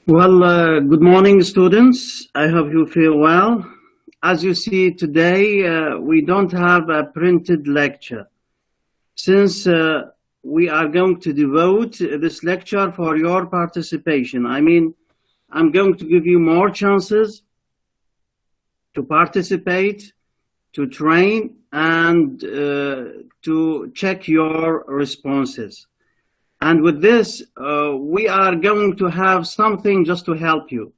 Good morning, students. I hope you feel well. As you see today, we don't have a printed lecture. Since we are going to devote this lecture for your participation, I'm going to give you more chances to participate, to train, and to check your responses. And with this, we are going to have something just to help you.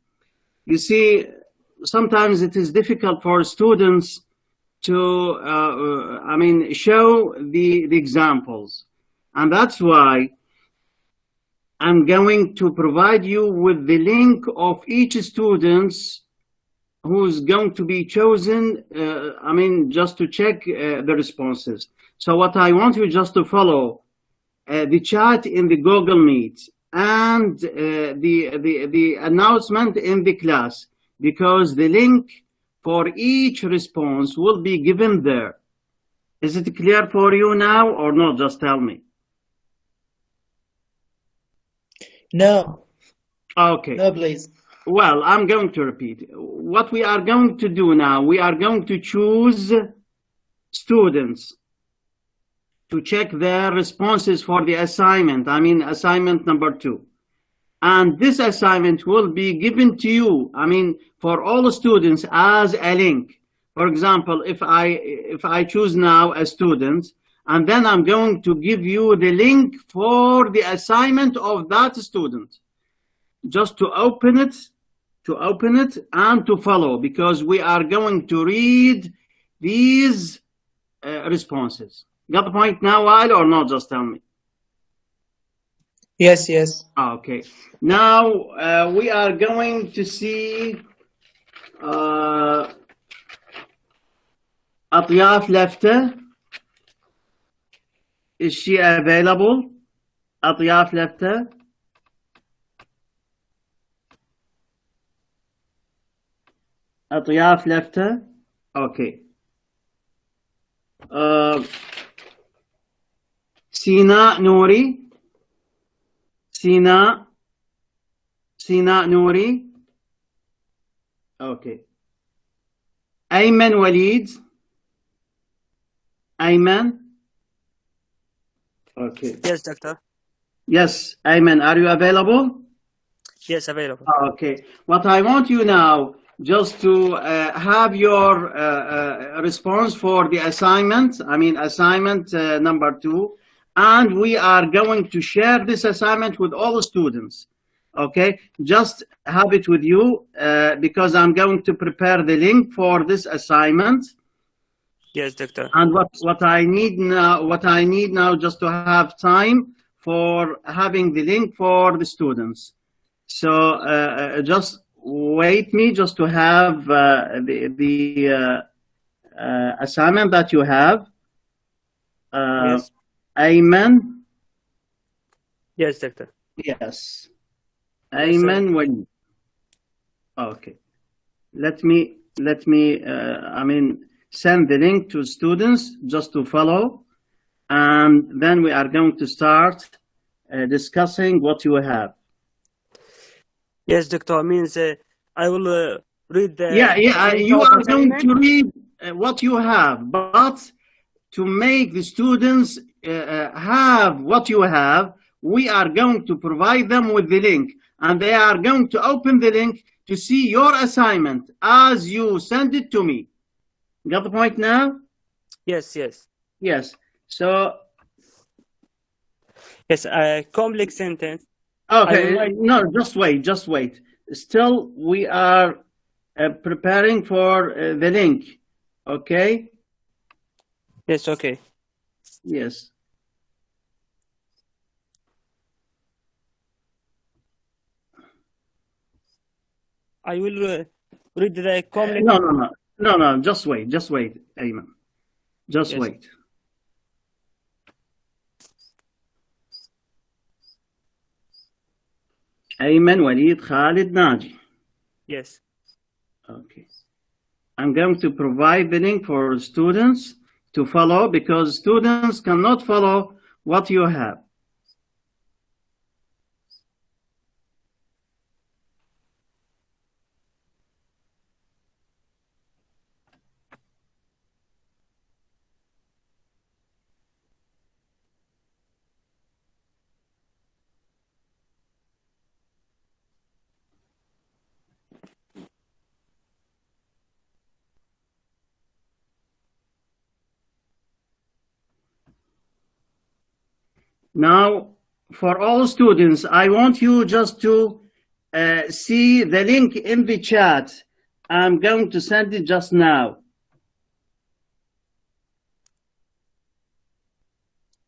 You see, sometimes it is difficult for students to, show the examples. And that's why I'm going to provide you with the link of each student who's going to be chosen, just to check the responses. So what I want you just to follow the chat in the Google Meet and the announcement in the class, because the link for each response will be given there. Is it clear for you now or not? Just tell me. No. Okay. No, please. Well, I'm going to repeat. What we are going to do now, we are going to choose students to check their responses for the assignment, assignment number 2. And this assignment will be given to you, for all students as a link. For example, if I choose now a student, and then I'm going to give you the link for the assignment of that student, just to open it and to follow, because we are going to read these responses. Got the point now, Wael, or not? Just tell me. Yes, yes. Okay. Now we are going to see أطياف لفتة. Is she available? أطياف لفتة. أطياف لفتة. Okay. سيناء نوري. سيناء نوري. Okay. أيمن وليد. أيمن. Okay. Yes, doctor. Yes, Ayman, are you available? Yes, available. Okay. What I want you now, just to have your response for the assignment, assignment number 2, and we are going to share this assignment with all the students. Okay, just have it with you because I'm going to prepare the link for this assignment. Yes, doctor. And what I need now, just to have time for having the link for the students. So just wait me just to have the assignment that you have. Yes. Ayman. Yes, doctor. Yes. Ayman Wali. Okay. Let me send the link to students just to follow, and then we are going to start discussing what you have. Yes, doctor. Means I will read the. You are going to read what you have, but to make the students have what you have, we are going to provide them with the link, and they are going to open the link to see your assignment as you send it to me. Got the point now? Yes, yes. Yes. So. Yes, a complex sentence. Okay. No, just wait. Still, we are preparing for the link. Okay? Yes, okay. Yes. I will read the complex. No, just wait, Ayman. Just yes. Wait. Ayman Walid Khalid Naji. Yes. Okay. I'm going to provide the link for students to follow, because students cannot follow what you have. Now, for all students, I want you just to see the link in the chat. I'm going to send it just now.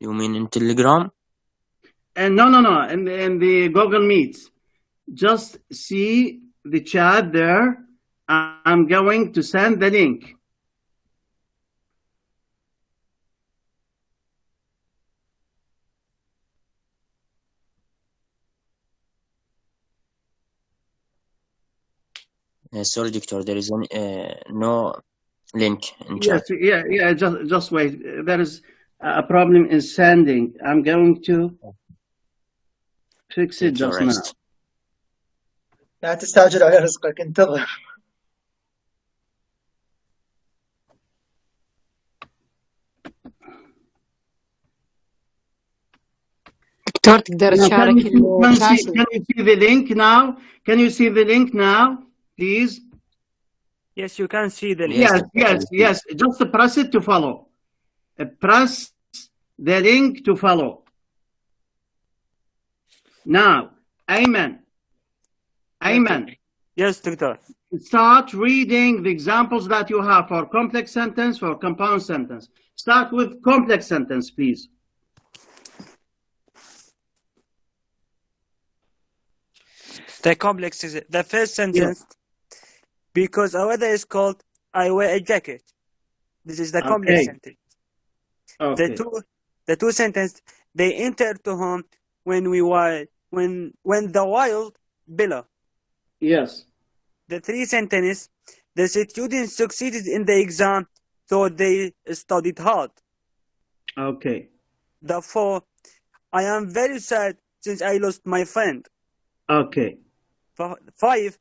You mean in Telegram? And no, in the Google Meet. Just see the chat there. I'm going to send the link. Sorry, Doctor, there is no link in chat. Yes, yeah. Just wait. There is a problem in sending. I'm going to fix it Take your just now. rest. لا تستعجل على رزقك، انتظر. دكتور تقدر Now, تشارك الشاشة؟ can you see the link now? Can you see the link now, please? Yes, you can see the link. Yes. Just press it to follow. Press the link to follow. Now, Ayman. Yes, Doctor. Start reading the examples that you have for complex sentence, for compound sentence. Start with complex sentence, please. The complex is the first sentence. Because our weather is cold, I wear a jacket. This is the complex sentence. Okay. The two sentences, they entered to home when the wild billow. Yes. The three sentences, the students succeeded in the exam, so they studied hard. Okay. The four, I am very sad since I lost my friend. Okay. Five,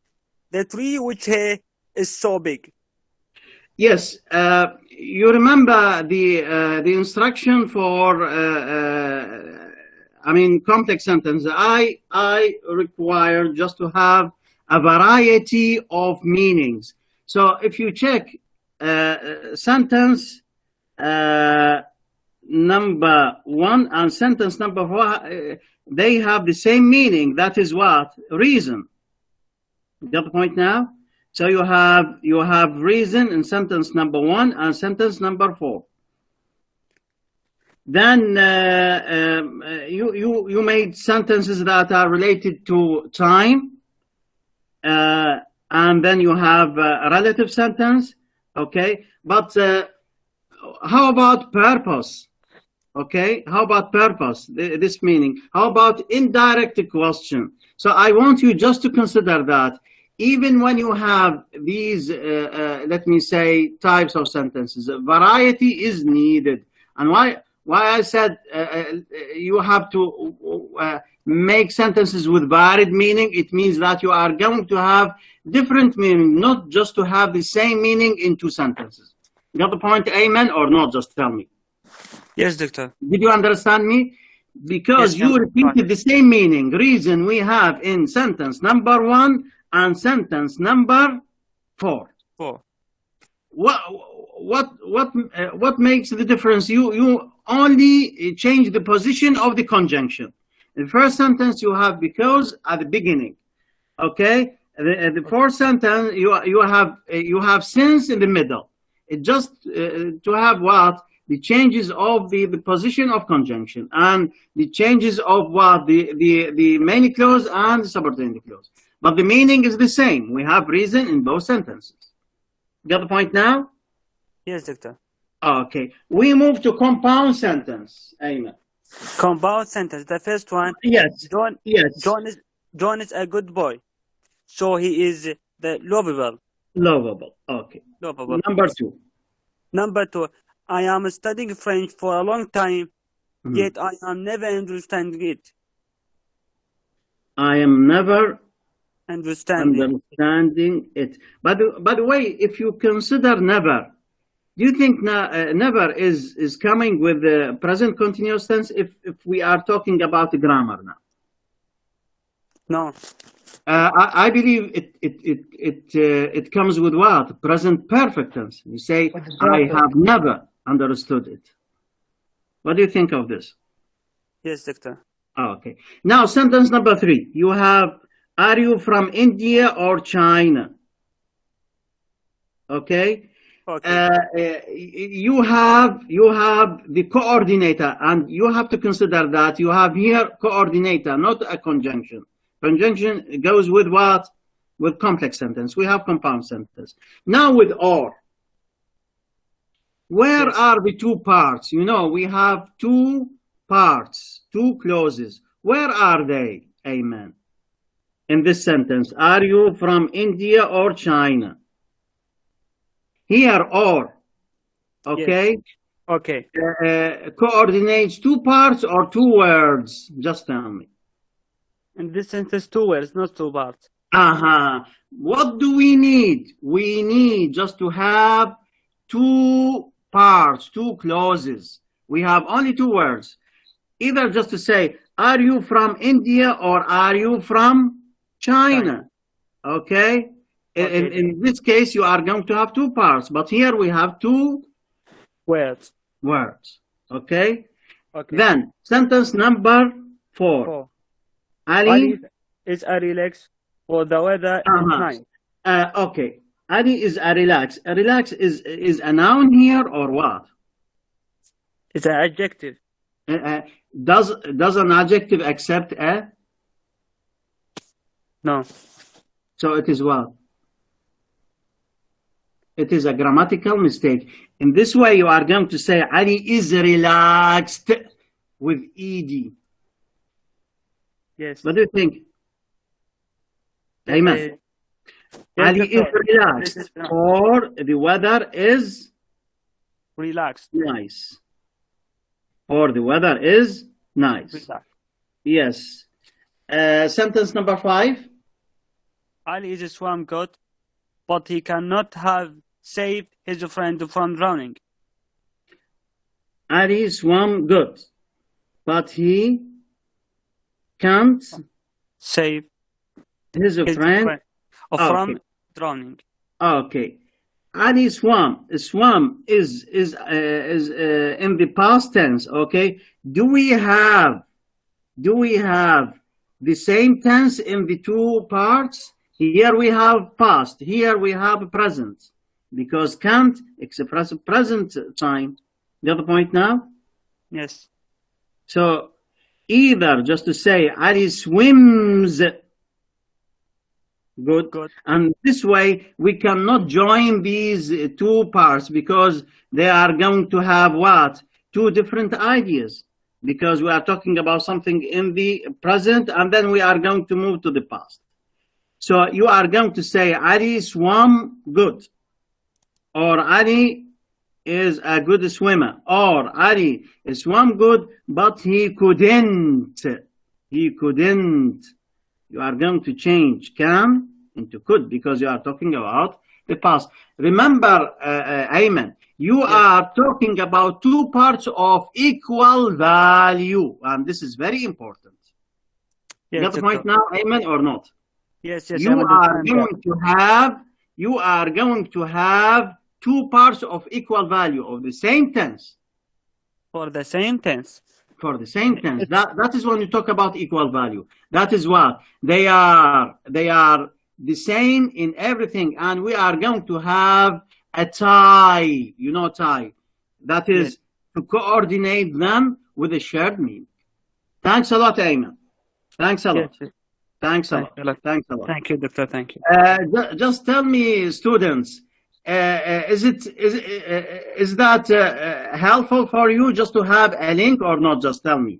the tree which here is so big. Yes, you remember the instruction for complex sentence. I require just to have a variety of meanings. So if you check sentence number 1 and sentence number 4, they have the same meaning. That is what? Reason. Got the point now? So you have reason in sentence number 1 and sentence number 4. Then you made sentences that are related to time, and then you have a relative sentence. Okay, but how about purpose? Okay, how about purpose? This meaning. How about indirect question? So I want you just to consider that even when you have these, let me say, types of sentences, variety is needed. And why I said you have to make sentences with varied meaning, it means that you are going to have different meaning, not just to have the same meaning in two sentences. You got the point, Amen, or not? Just tell me. Yes, Doctor. Did you understand me? Because yes, you repeated the same meaning, reason we have in sentence number 1 and sentence number 4. What makes the difference? You only change the position of the conjunction. In the first sentence you have because at the beginning. Okay. The fourth sentence you have since in the middle. It just to have what? The changes of the position of conjunction and the changes of what the main clause and the subordinate clause. But the meaning is the same. We have reason in both sentences. Got the point now? Yes, Doctor. Okay. We move to compound sentence. Amen. Compound sentence. The first one. Yes. John is a good boy. So he is the lovable. Lovable. Okay. Lovable. Number 2. I am studying French for a long time, yet I am never understanding it. I am never understanding it. By the way, if you consider never, do you think never is coming with the present continuous tense if we are talking about the grammar now? No. I believe it comes with what? Present perfect tense. You say, I have never understood it. What do you think of this? Yes, doctor. Okay. Now, sentence number 3. You have, are you from India or China? Okay. Okay. You have the coordinator, and you have to consider that you have here coordinator, not a conjunction. Conjunction goes with what? With complex sentence. We have compound sentence. Now with or. Where Yes. are the two parts? You know, we have two parts, two clauses. Where are they? Amen. In this sentence, are you from India or China? Here or, okay? Yes. Okay. Coordinates two parts or two words? Just tell me. In this sentence, 2 words, not 2 parts. What do we need? We need just to have two parts, two clauses. We have only 2 words. Either just to say, are you from India or are you from China? Okay? In this case, you are going to have 2 parts, but here we have 2 words. Okay? Okay. Then, sentence number 4. 4. Ali is a relax, or the weather is nice. Okay. Ali is a relax. A relax is a noun here or what? It's an adjective. Does an adjective accept a? No. So it is what? It is a grammatical mistake. In this way, you are going to say Ali is relaxed with ed. Yes. What do you think? Amen. Ali is relaxed, or the weather is relaxed. Nice. Or the weather is nice. Relaxed. Yes. Sentence number 5. Ali is a swam god, but he cannot have saved his friend from drowning. Ali swam good, but he can't save his friend from drowning. Okay. Ali swam. Swam is in the past tense. Okay. Do we have the same tense in the 2 parts? Here we have past. Here we have present, because can't express present time. Got the point now? Yes. So either just to say Ali swims good, and this way we cannot join these 2 parts because they are going to have what? 2 different ideas, because we are talking about something in the present and then we are going to move to the past. So you are going to say Ali swam good, or Ali is a good swimmer, or Ali swam good but he couldn't. You are going to change can into could because you are talking about the past. Remember, Ayman, you are talking about 2 parts of equal value, and this is very important. Yes, you got the point now, Ayman, or not? Yes. You are going to have 2 parts of equal value of the same tense. For the same tense. For the same tense. That is when you talk about equal value. That is what they are the same in everything, and we are going to have a tie. You know, tie. That is to coordinate them with a shared meaning. Thanks a lot, Ayman. Thanks a lot. Thanks a lot. Thanks a lot. Thank you, Doctor. Thank you. Just tell me, students, is that helpful for you just to have a link or not? Just tell me.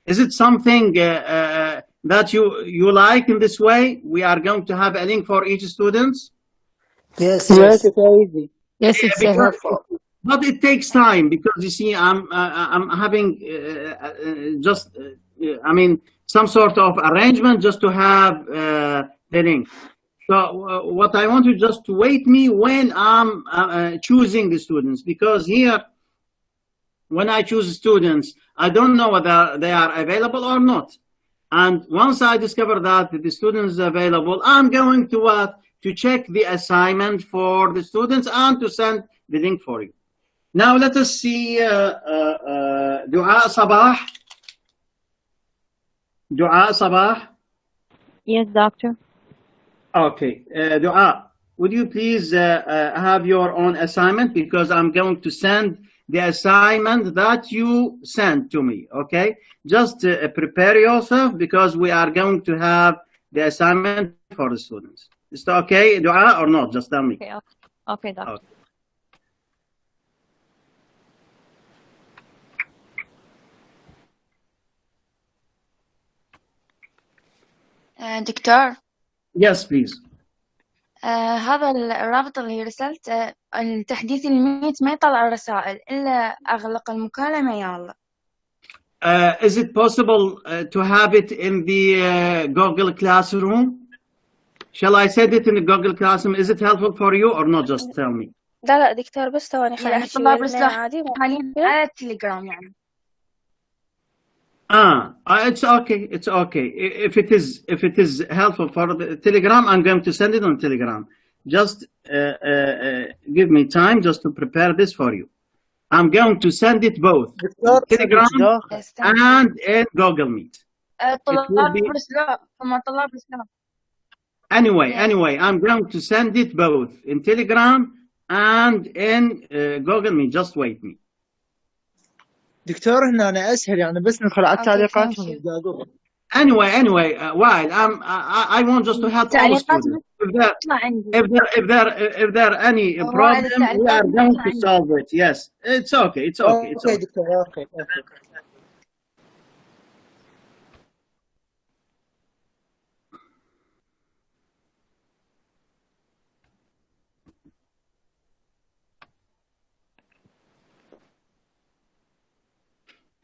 Is it something that you like in this way? We are going to have a link for each student. Yes, it's easy. Yes, it's helpful. But it takes time because you see, I'm having some sort of arrangement just to have the link. So what I want you just to wait me when I'm choosing the students, because here, when I choose students, I don't know whether they are available or not. And once I discover that the student is available, I'm going to check the assignment for the students and to send the link for you. Now let us see Dua Sabah. Dua, Sabah? Yes, doctor. Okay. Dua, would you please have your own assignment, because I'm going to send the assignment that you sent to me, okay? Just prepare yourself, because we are going to have the assignment for the students. Is that okay, Dua, or not? Just tell me. Okay, okay, doctor. Okay. دكتور Yes, please. هذا الرابط اللي رسلت التحديث الميت ما يطلع الرسائل إلا أغلق المكالمة يا الله. Is it possible to have it in the Google Classroom? Shall I send it in the Google Classroom? Is it helpful for you or not? Just tell me. لا دكتور بس ثواني خليني يعني أحكي الطلاب ويا رسلوا عادي حاليا على التليجرام يعني. It's okay. It's okay. If it is helpful for the Telegram, I'm going to send it on Telegram. Just give me time just to prepare this for you. I'm going to send it both دكتور Telegram and in Google Meet. الطلاب رسلوا ثم الطلاب رسلوا. Anyway, I'm going to send it both in Telegram and in Google Meet. Just wait me. دكتور هنا أنا أسهل يعني بس ندخل على التعليقات ونقول. Anyway, while I want just to help all students. If there are any problem, we are going to solve it. Yes, it's okay. It's okay. It's okay. okay. دكتور okay.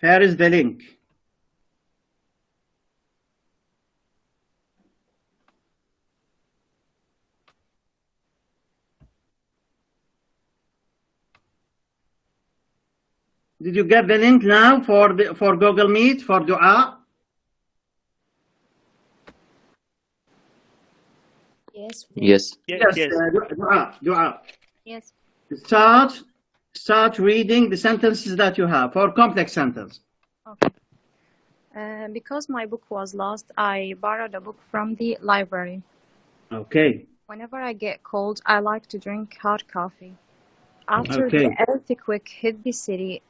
Here is the link. Did you get the link now for Google Meet for Dua? Yes. Yes. Yes. Dua. Yes. Start reading the sentences that you have for complex sentence. Okay. Because my book was lost, I borrowed a book from the library. Okay. Whenever I get cold, I like to drink hot coffee. After Okay. the earthquake hit the city,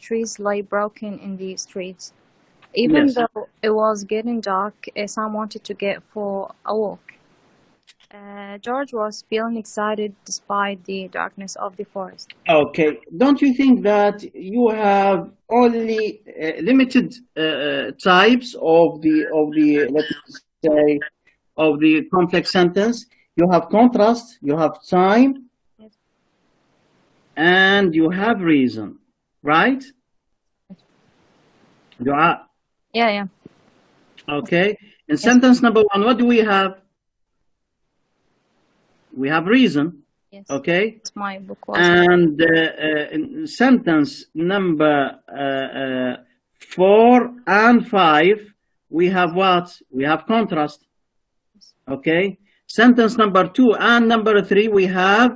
trees lay broken in the streets. Even Yes. though it was getting dark, Sam wanted to get for a walk. George was feeling excited despite the darkness of the forest. Okay. Don't you think that you have only limited types of the let's say of the complex sentence? You have contrast, you have time, Yes. and you have reason, right? Dua. Yeah. Okay. In sentence number 1, what do we have? We have reason. Yes. Okay. My book was. And in sentence number 4 and 5, we have what? We have contrast. Okay. Sentence number 2 and number 3, we have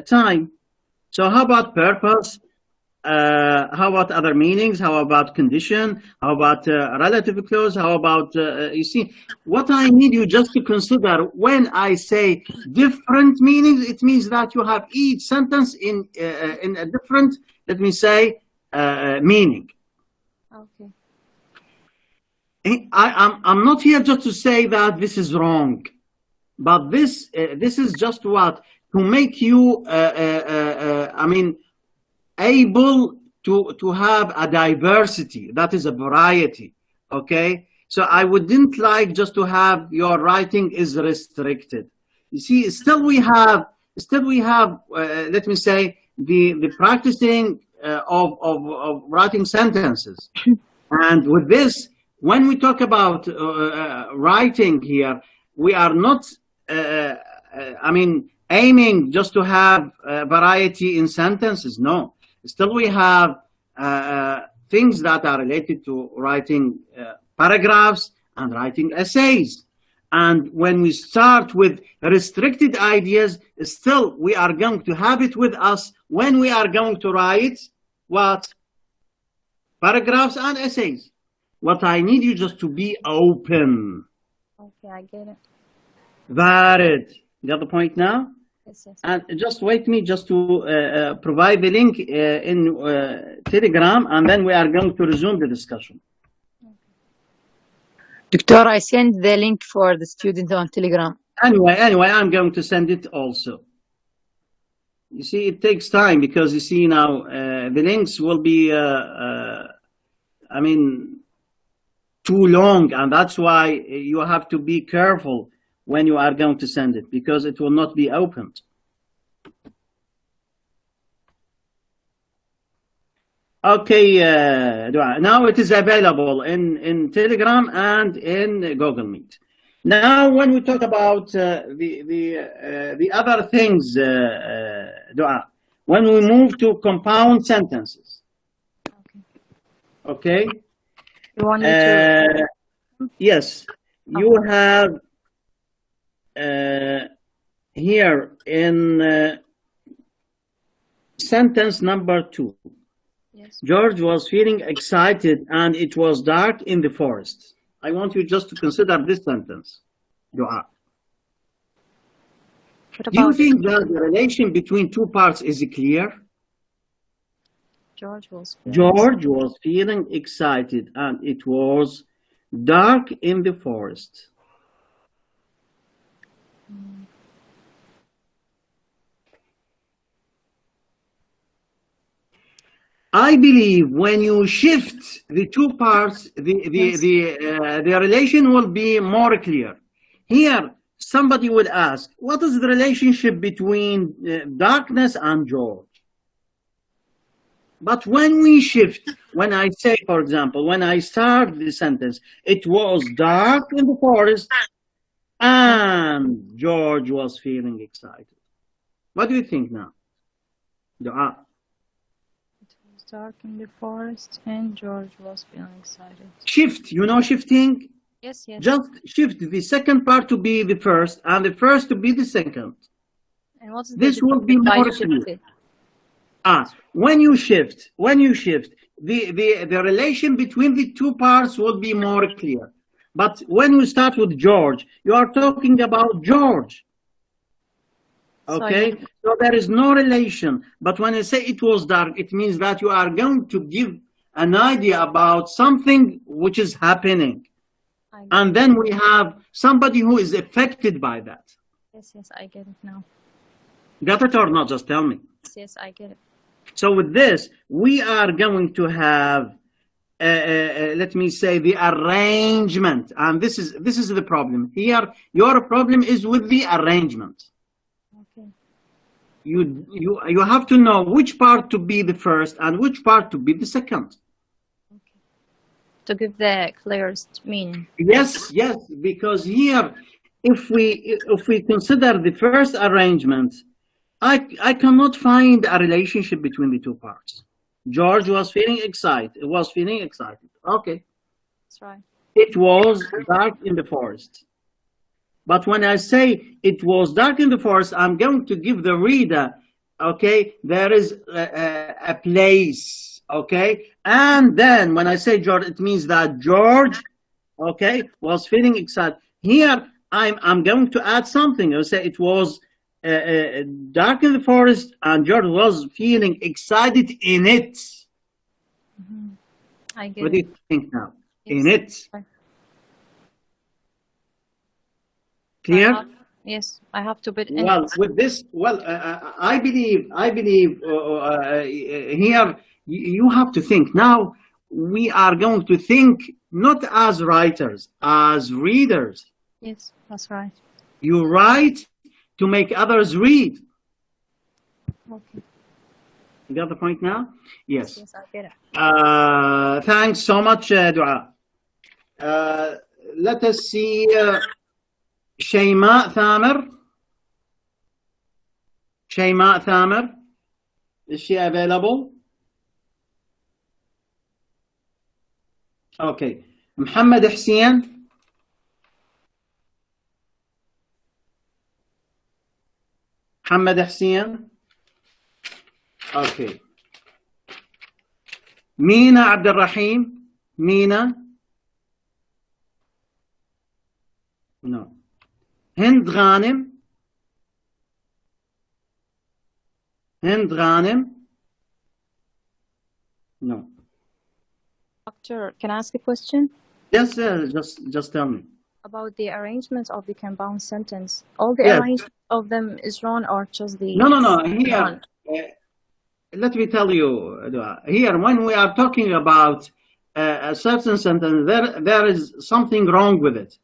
time. So how about purpose? How about other meanings? How about condition? How about relative clause? How about, you see, what I need you just to consider when I say different meanings, it means that you have each sentence in a different, let me say, meaning. Okay. I'm not here just to say that this is wrong, but this is just what? To make you, I mean, able to have a diversity, that is a variety. Okay, so I wouldn't like just to have your writing is restricted. You see, still we have let me say the practicing of writing sentences. And with this, when we talk about writing here, we are not I mean aiming just to have variety in sentences. No, still we have things that are related to writing paragraphs and writing essays. And when we start with restricted ideas, still we are going to have it with us when we are going to write what? Paragraphs and essays. What I need you just to be open. Okay, I get it. Valid. Got the point now? Yes, yes. And just wait me just to provide the link in Telegram, and then we are going to resume the discussion. Doctor, I sent the link for the student on Telegram. Anyway, I'm going to send it also. You see, it takes time because you see now the links will be, I mean, too long, and that's why you have to be careful when you are going to send it, because it will not be opened. Okay, now it is available in Telegram and in Google Meet. Now, when we talk about the other things, Dua, when we move to compound sentences, okay? You want me to? Yes, you have here in sentence number 2. Yes. George was feeling excited and it was dark in the forest. I want you just to consider this sentence, Dua. Do you think that the relation between two parts is clear? George was feeling excited and it was dark in the forest. I believe when you shift the two parts, the relation will be more clear. Here, somebody would ask, what is the relationship between darkness and George? But when we shift, when I say, for example, when I start the sentence, it was dark in the forest and George was feeling excited. What do you think now? Dua. dark in the forest and George was feeling excited. Shift, you know shifting? Yes, yes. Just shift the second part to be the first and the first to be the second. And what's This will be more clear. When you shift, the relation between the two parts will be more clear. But when we start with George, you are talking about George. Okay, so there is no relation. But when I say it was dark, it means that you are going to give an idea about something which is happening. And then we have somebody who is affected by that. Yes, yes, I get it now. Got it or not? Just tell me. Yes, I get it. So with this, we are going to have, let me say, the arrangement. And this is the problem. Here, your problem is with the arrangement. Okay. You have to know which part to be the first and which part to be the second. Okay. To give the clearest meaning. Yes, yes, because here, if we consider the first arrangement, I cannot find a relationship between the two parts. George was feeling excited. Okay. That's right. It was dark in the forest. But when I say it was dark in the forest, I'm going to give the reader, okay, there is a place, okay? And then when I say George, it means that George, okay, was feeling excited. Here, I'm going to add something. I'll say it was dark in the forest and George was feeling excited in it. Mm-hmm. I get what do you think now? Yes. In it. Clear? Yes, I have to put in well it. With this, I believe here you have to think. Now we are going to think not as writers, as readers. Yes, that's right. You write to make others read. Okay. You got the point now? Yes. Yes, I get it. Thanks so much, Dua. Let us see Shayma Thamer. Shayma Thamer. Is she available? Okay. Muhammad Hussein. Muhammad Hussein. Okay. Mina Abdul Rahim. Mina. No. هند غانم. هند غانم. No. Doctor, can I ask a question? Yes, just tell me. About the arrangements of the compound sentence. All the Yes. arrangement of them is wrong or just the No. Here, one? let me tell you, Dua. Here, when we are talking about a certain sentence, there is something wrong with it.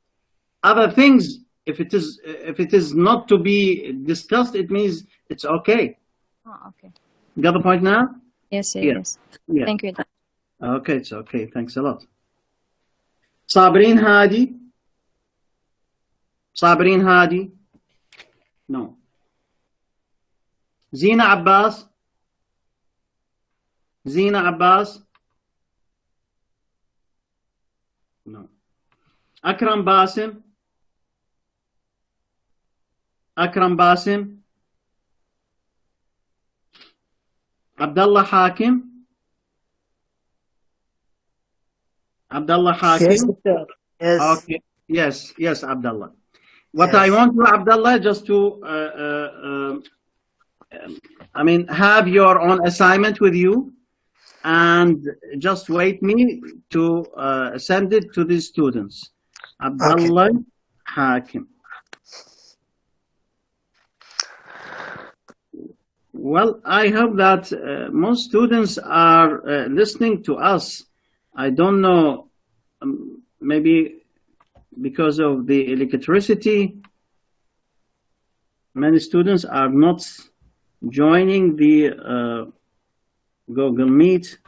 Other things, if it is not to be discussed, it means it's okay. Oh, okay. Got the point now? Yes. Yeah. Thank you. Okay, it's okay. Thanks a lot. صابرين هادي. صابرين هادي. No. زينة عباس. زينة عباس. No. أكرم باسم. أكرم باسم. عبد الله حاكم. عبد الله حاكم. Yes, Doctor. Yes. Okay. Yes, Abdullah. What I want you, Abdullah, just to, have your own assignment with you, and just wait me to send it to the students. Abdullah Hakim. Well, I hope that most students are listening to us. I don't know, maybe because of the electricity, many students are not joining the Google Meet.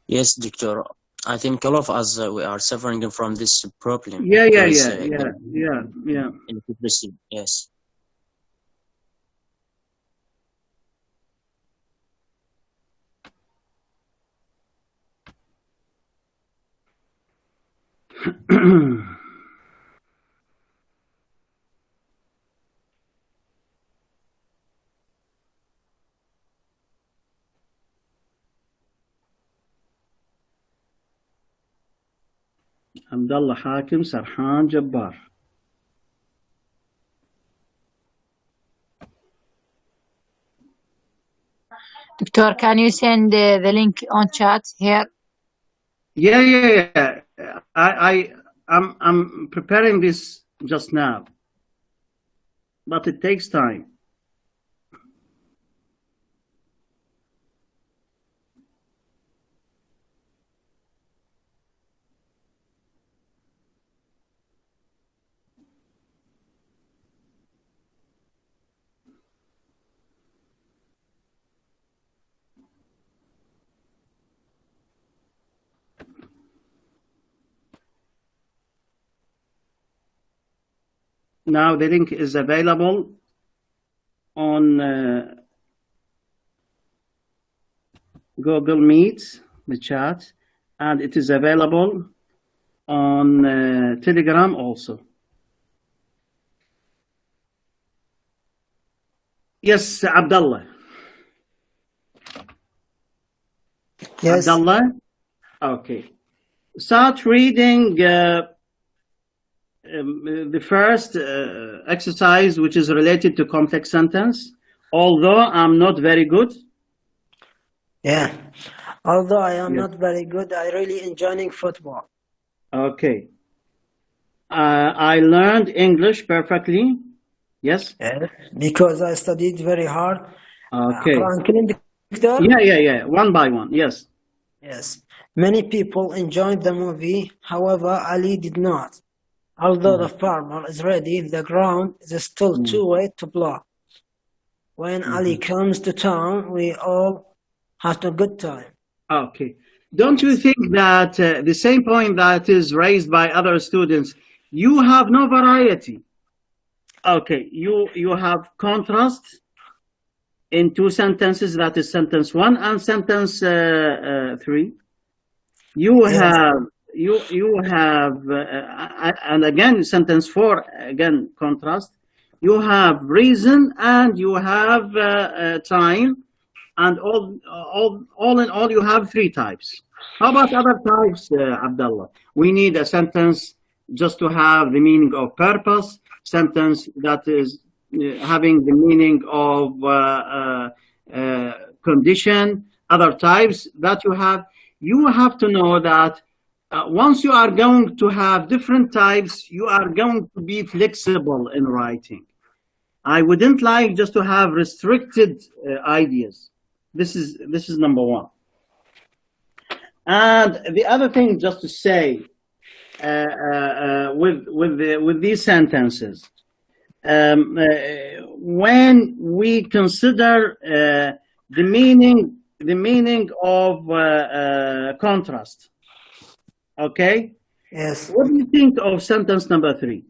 Yes, Doctor. I think all of us we are suffering from this problem. Yeah. Electricity. Yes. Abdullah Hakim, Sarhan Jabbar. Doctor, can you send the link on chat here? Yeah. I'm preparing this just now, but it takes time. Now the link is available on Google Meet, the chat, and it is available on Telegram also. Yes, Abdullah. Yes. Abdullah? Okay. Start reading the first exercise, which is related to complex sentence, although I'm not very good. Yeah. Although I am not very good, I really enjoying football. Okay. I learned English perfectly. Yes? Yes. Because I studied very hard. Okay. Doctor? Yeah. One by one. Yes. Yes. Many people enjoyed the movie. However, Ali did not. Although the farmer is ready, the ground is still too wet to plow. When Ali comes to town, we all have a good time. Okay. Don't you think that the same point that is raised by other students, you have no variety? Okay, you have contrast in two sentences, that is sentence 1 and sentence 3. You you have and again sentence 4 again contrast. You have reason and you have time, and all in all you have 3 types. How about other types, Abdullah? We need a sentence just to have the meaning of purpose, sentence that is having the meaning of condition, other types that you have. You have to know that once you are going to have different types, you are going to be flexible in writing. I wouldn't like just to have restricted ideas. This is number 1. And the other thing, just to say, with these sentences, when we consider the meaning of contrast, okay? Yes. What do you think of sentence number 3?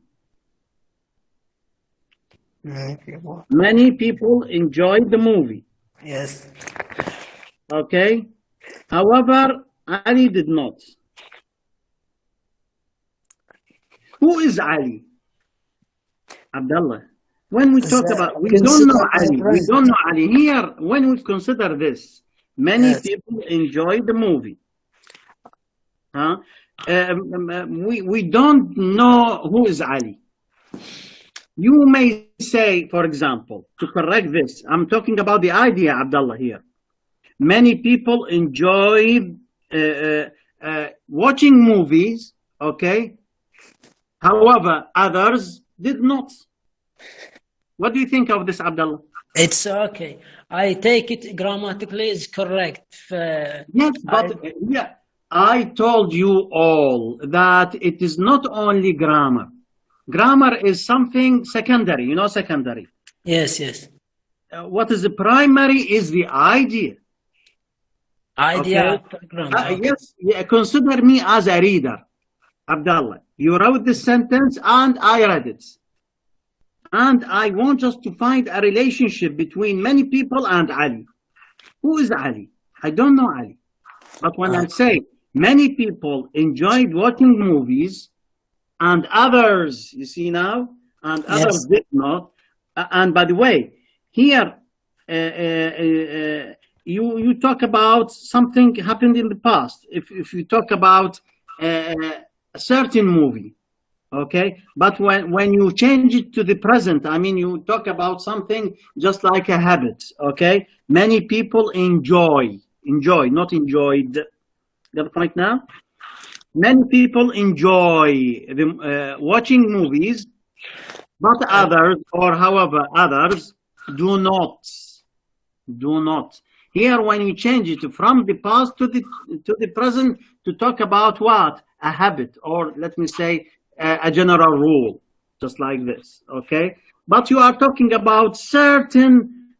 Many people enjoyed the movie. Yes. Okay. However, Ali did not. Who is Ali? Abdullah. When we talk about, we don't know Ali. We don't know Ali. Here, when we consider this, many people enjoyed the movie. We don't know who is Ali. You may say, for example, to correct this, I'm talking about the idea, Abdullah, here. Many people enjoy watching movies, okay? However, others did not. What do you think of this, Abdullah? It's okay. I take it grammatically is correct. Yes, but yeah, I told you all that it is not only grammar. Grammar is something secondary, you know, secondary. Yes, yes. What is the primary is the idea. Idea. Okay? Yes, yeah, consider me as a reader, Abdullah. You wrote this sentence and I read it. And I want us to find a relationship between many people and Ali. Who is Ali? I don't know Ali. But when I say many people enjoyed watching movies and others, you see now, and others did not. And by the way, here you talk about something happened in the past. If you talk about a certain movie, okay, but when you change it to the present, I mean, you talk about something just like a habit, okay? Many people enjoy, not enjoyed. Got the point now? Many people enjoy watching movies, but others, or however others, do not. Here, when you change it from the past to the present, to talk about what? A habit, or let me say, a general rule, just like this, okay? But you are talking about certain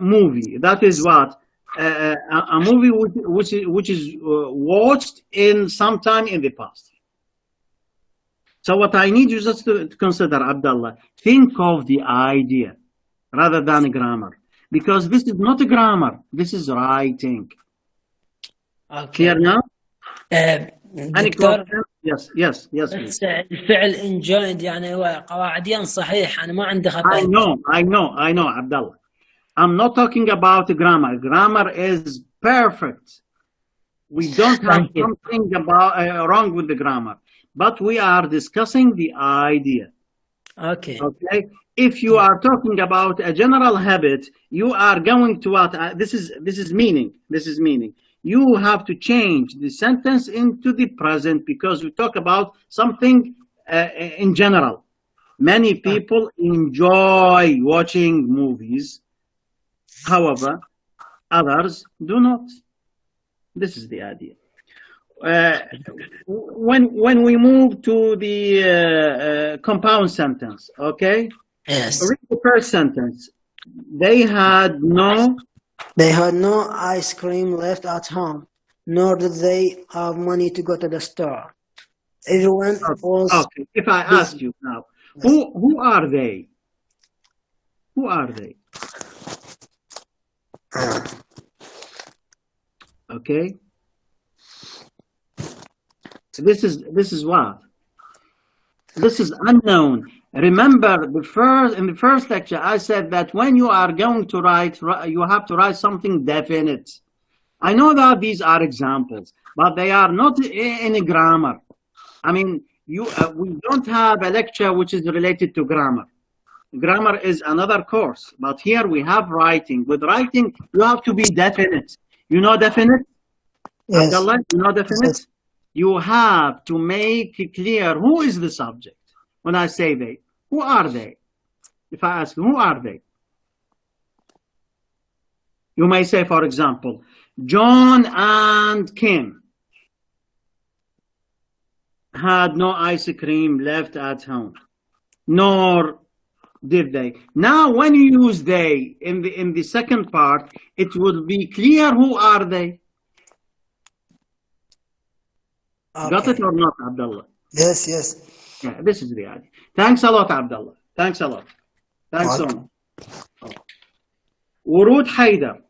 movie. That is what? A movie which is watched in sometime in the past. So what I need you just to consider, Abdullah, think of the idea rather than grammar, because this is not a grammar, this is writing. Clear now? دكتور yes بس الفعل enjoyed يعني هو قواعديا صحيح، أنا ما عندي خطأ. I know Abdullah. I'm not talking about grammar. Grammar is perfect. We don't have something about wrong with the grammar, but we are discussing the idea. Okay. If you are talking about a general habit, you are going to what? This is meaning. You have to change the sentence into the present because we talk about something in general. Many people enjoy watching movies. However, others do not. This is the idea. When we move to the compound sentence, okay? Yes. Read the first sentence. They had no ice cream left at home, nor did they have money to go to the store. Everyone was... Okay, if I ask you now, who are they? Who are they? Okay. So this is what? This is unknown. Remember, in the first lecture, I said that when you are going to write, you have to write something definite. I know that these are examples, but they are not in grammar. I mean, we don't have a lecture which is related to grammar. Grammar is another course, but here we have writing. With writing, you have to be definite. You know definite? Yes. Abdullah, you know definite? Yes. You have to make clear who is the subject. When I say they, who are they? If I ask, who are they? You may say, for example, John and Kim had no ice cream left at home, nor did they. Now, when you use they in the second part, it would be clear who are they. Okay. Got it or not, Abdullah? Yes, yes. Yeah, this is reality. Thanks a lot, Abdullah. Thanks a lot. Thanks so much. ورود حيدر.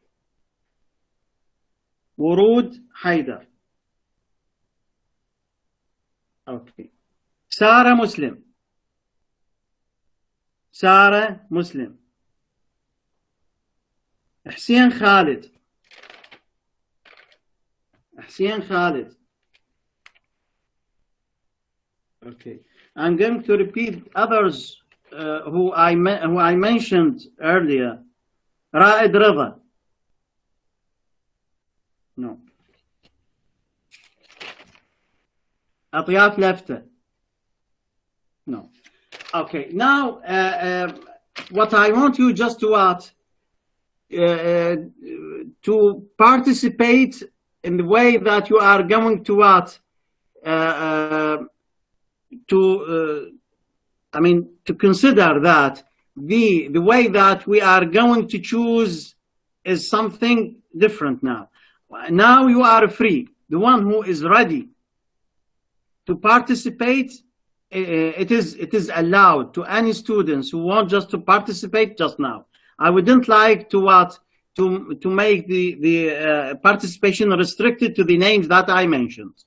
ورود حيدر. Okay. سارة مسلم. سارة مسلم. حسين خالد. حسين خالد. Okay. I'm going to repeat others who I mentioned earlier. رائد رضا. No. أطياف لفتة. No. Okay. Now, what I want you just to what? To participate in the way that you are going to what? To consider that the way that we are going to choose is something different now. Now you are free. The one who is ready to participate, it is allowed to any students who want just to participate just now. I wouldn't like to make the participation restricted to the names that I mentioned.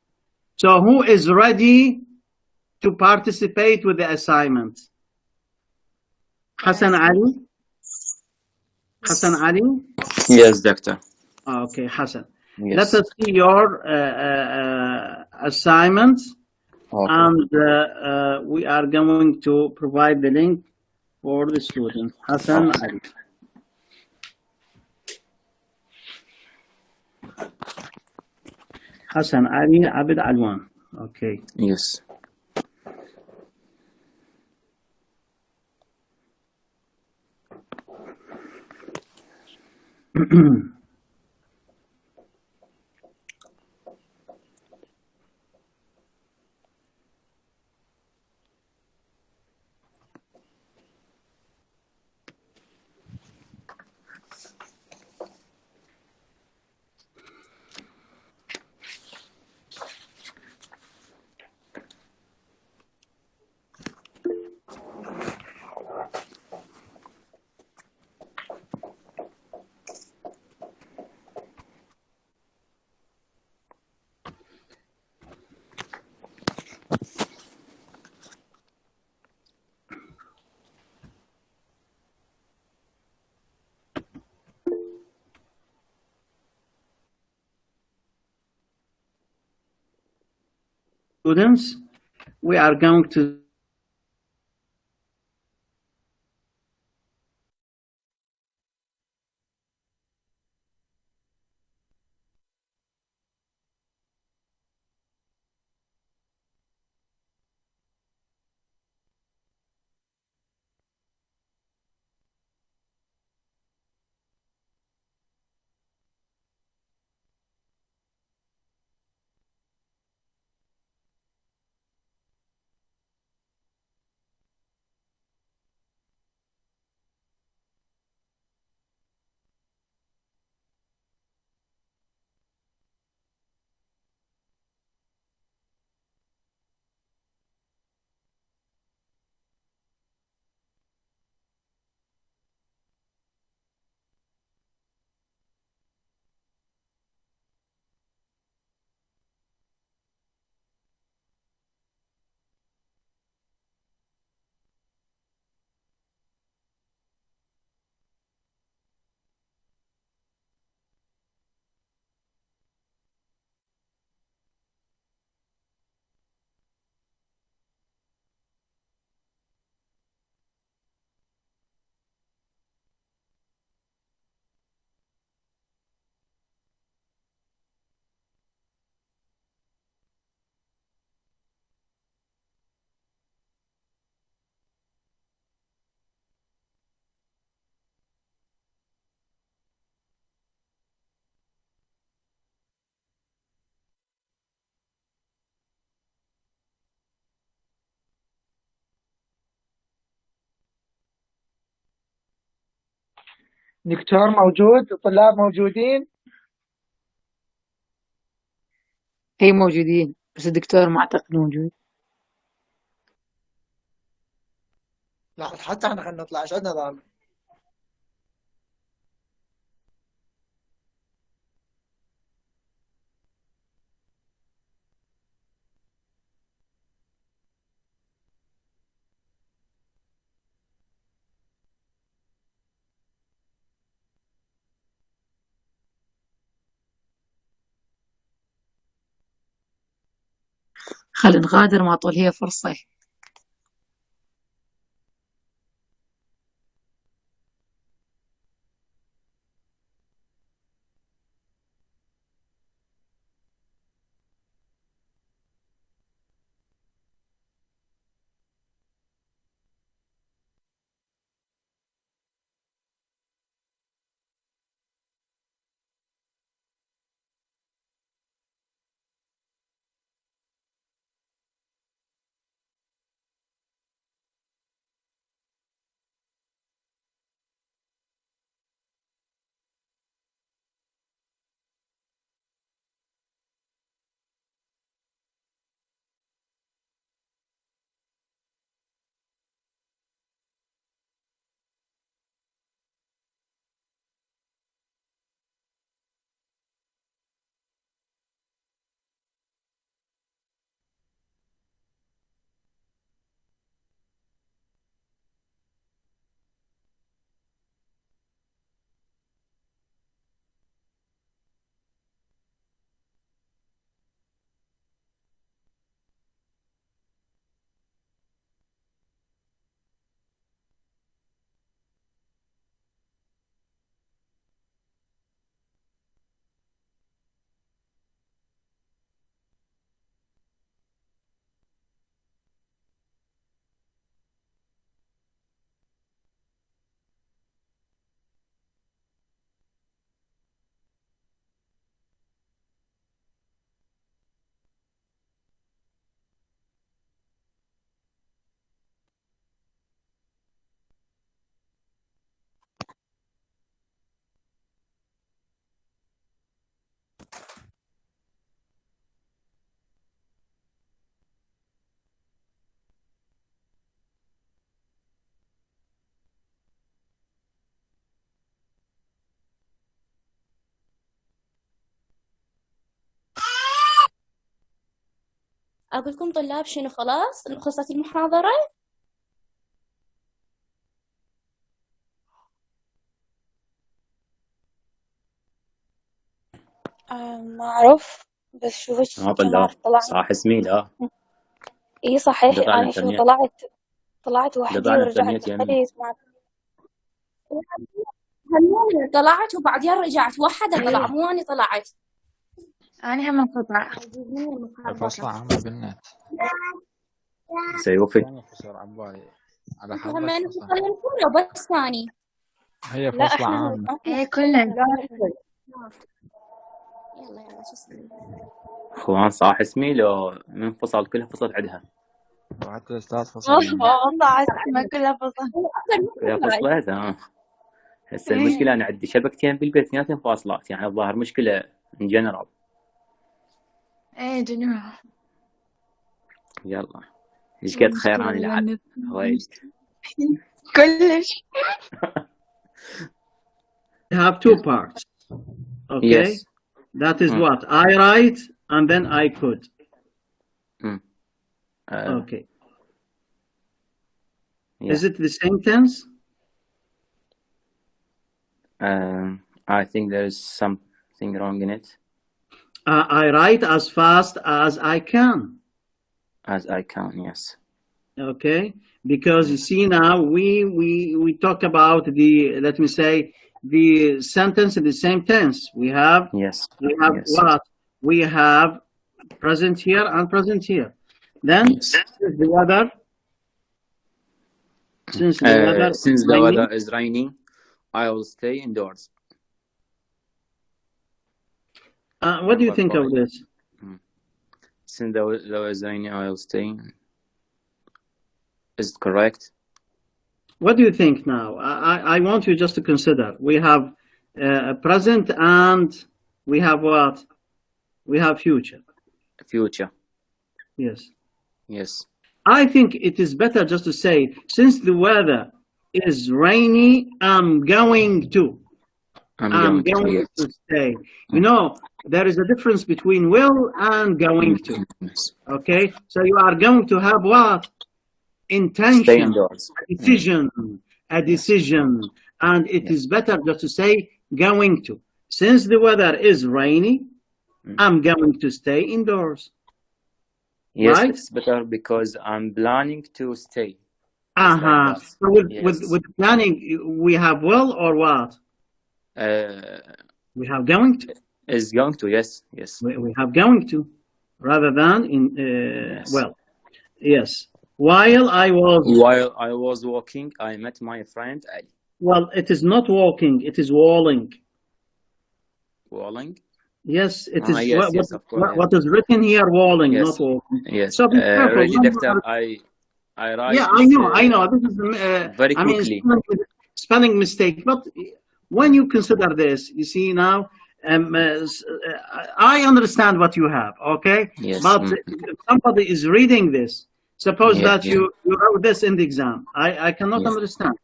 So who is ready to participate with the assignment? Hassan Ali? Hassan Ali? Yes, doctor. Okay, Hassan. Yes. Let us see your assignment. Okay. And we are going to provide the link for the student. Hassan Ali. Hassan Ali Abid Alwan. Okay. Yes. Students, we are going to دكتور موجود؟ الطلاب موجودين؟ هي موجودين بس الدكتور ما أعتقد موجود. لا حتى احنا خلينا نطلع ايش عندنا ضال. خلينا نغادر ما طول هي فرصة. أقول لكم طلاب شنو خلاص خلصت المحاضرة. ما أعرف بس شوفك طلاب طلعت. صح اسمي لا إيه صحيح قطع أنا شو الإنترنت طلعت وحدي قطع ورجعت الإنترنت يمي دخلت ما طلعت وبعدين رجعت وحدة طلع مو أنا طلعت. أنا هم انقطع. الفصل عامة بالنت سيوفي ثاني خسر عبالي على هم حظك أنا فصل كله بس ثاني. هي لا فصل إحنا عام إيه كلن. يلا شو اسمه خوان صح اسمي لو منفصل كلها فصل عندها وحتى الأستاذ فصل يعني والله اسمها كلها فصل. كلها فصلت هسه إيه المشكلة أنا عندي شبكتين بالبيت اثنيناتهم فاصلات يعني الظاهر مشكلة ان جنرال. إيه جنون. يلا ايش قد خير مشكلة أنا لعب بالنت ويلي كلش. You have two parts. Okay, yes that is what I write and then I could. Okay. Yeah. Is it the same tense? I think there is something wrong in it. I write as fast as I can. As I can, yes. Okay, because you see now we talk about the, let me say, the sentence in the same tense. We have yes what? We have present here and present here. Then since the weather since the weather is raining, I will stay indoors. What do you think of this? Since the weather is raining, I will stay. Is it correct? What do you think now? I want you just to consider. We have present and we have what? We have future. Future. Yes. Yes. I think it is better just to say, since the weather is rainy, I'm going to. I'm going to stay. You know, there is a difference between will and going to. Okay? So you are going to have what? Intention. Stay indoors. A decision. And it is better just to say going to. Since the weather is rainy, I'm going to stay indoors. Yes, right? it's better because I'm planning to stay. So with planning, we have will or what? We have going to. Is going to, yes. We have going to, rather than in well, yes. While I was walking, I met my friend Ali. Well, it is not walking; it is walling. Walling? Yes, it is. Yes, of course. What is written here? Walling, not walking. Yes. So be careful. Really, doctor, I write. Yeah, I know. This is very quickly. Spelling mistake, but when you consider this, you see now. I understand what you have, okay? Yes. But if somebody is reading this, suppose that you wrote this in the exam. I cannot understand.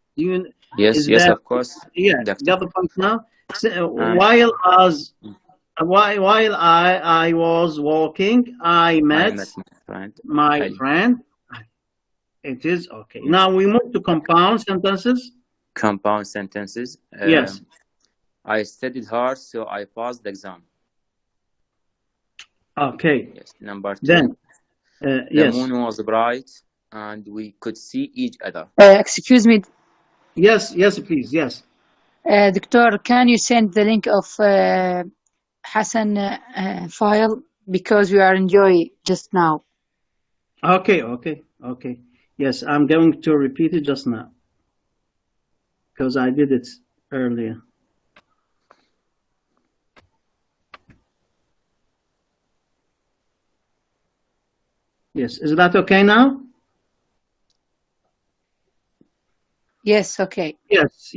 Yes, of course. Yeah, got the point now. While I was walking, I met my friend. It is okay. Now we move to compound sentences. Compound sentences. Yes. I studied hard, so I passed the exam. Okay. Yes. Number 2. Then, the moon was bright, and we could see each other. Excuse me. Yes, please. Yes. Doctor, can you send the link of Hassan file, because we are enjoying just now? Okay. Yes, I'm going to repeat it just now because I did it earlier. Yes, is that okay now? Yes, okay. Yes.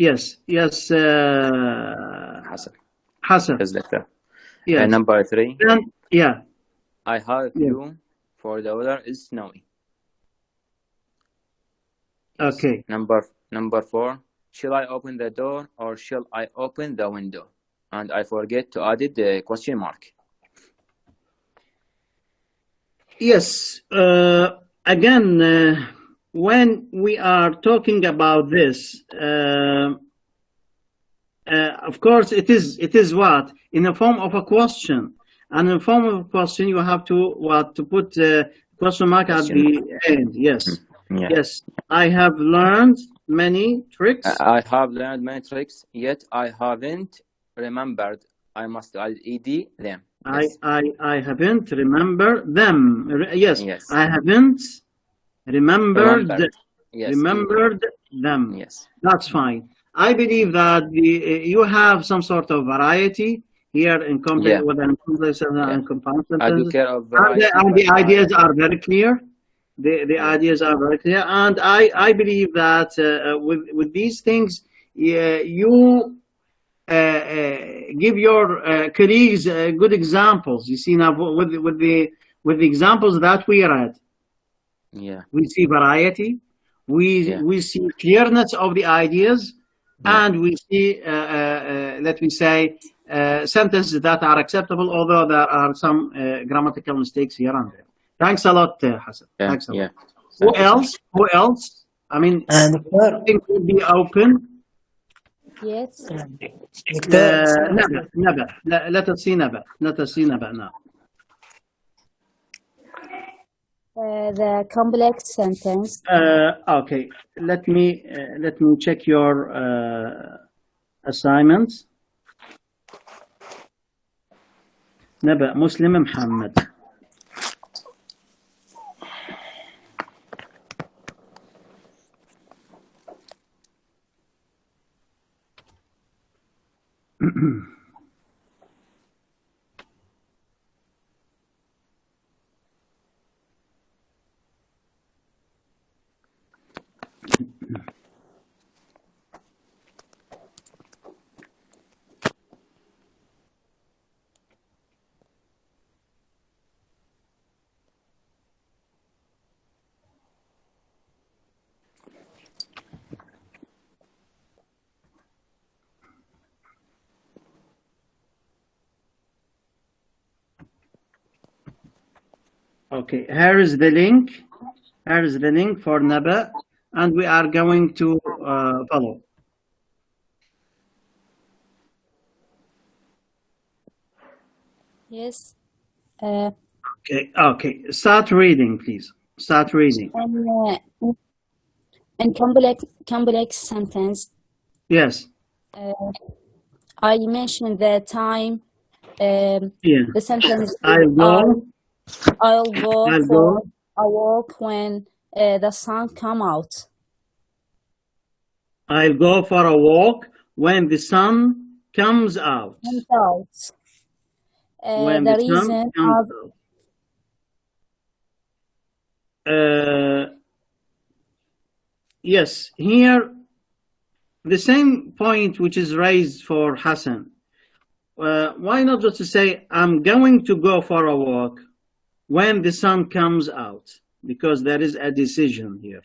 Hassan. Yes. Number 3. Yeah. I have you for the weather is snowy. Yes. Okay. Number 4. Shall I open the door or shall I open the window? And I forget to add the question mark. Yes. Again, when we are talking about this, of course, it is what? In the form of a question. And in the form of a question, you have to put question mark at the end. Yes. Yeah. Yes. I have learned many tricks. I have learned many tricks, yet I haven't remembered. I must add ed them. Yes. I haven't remembered them. Yes. I haven't remembered them. Yes. That's fine. I believe that you have some sort of variety here in complex and compound sentences. I do care of variety, and the ideas are very clear. The ideas are very clear, and I believe that with these things, you give your colleagues good examples. You see now with the examples that we read. Yeah. We see variety. We see clearness of the ideas, and we see let me say sentences that are acceptable, although there are some grammatical mistakes here and there. Thanks a lot, Hassan. Thanks a lot. Who else? I mean, things will be open. Yes. Naba. Let us see Naba. Let us see Naba now. The complex sentence. Okay. Let me check your assignments. Naba Muslim Muhammad. Okay, here is the link. Here is the link for Naba, and we are going to follow. Yes. Okay. Start reading, please. Start reading. In complex sentence. Yes. I mentioned the time. Yeah. The sentence. I'll go for a walk when the sun come out. I'll go for a walk when the sun comes out. When The the sun reason comes out. Yes, here the same point which is raised for Hassan. Why not just to say, I'm going to go for a walk when the sun comes out? Because there is a decision here.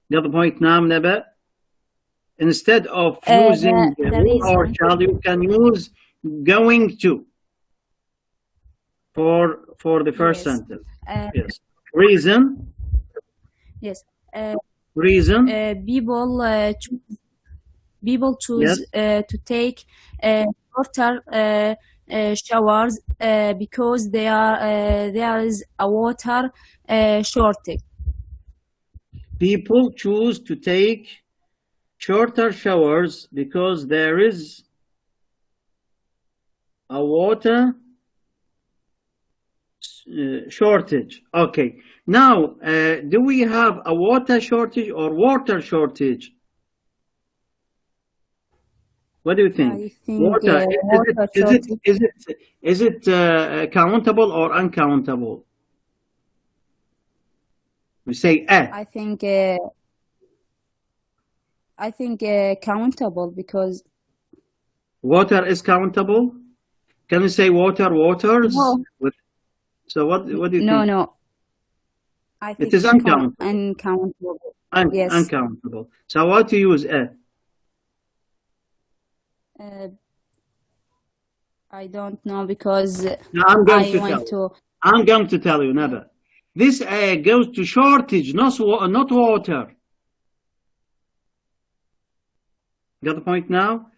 The other point now, Naba, instead of using will or shall, you can use going to for the first sentence. Yes. Reason. Yes. Reason. People choose to take shorter showers because there is a water shortage. People choose to take shorter showers because there is a water shortage. Okay. Now, do we have a water shortage or water shortage? What do you think? I think water. Is it countable or uncountable? We say I think countable because water is countable. Can you say waters? No. So what do you think? No. I think it is uncountable. Uncountable. Yes. Uncountable. So what to use? I don't know because I'm going to tell you, Naba. This goes to shortage, not water. Got the point now?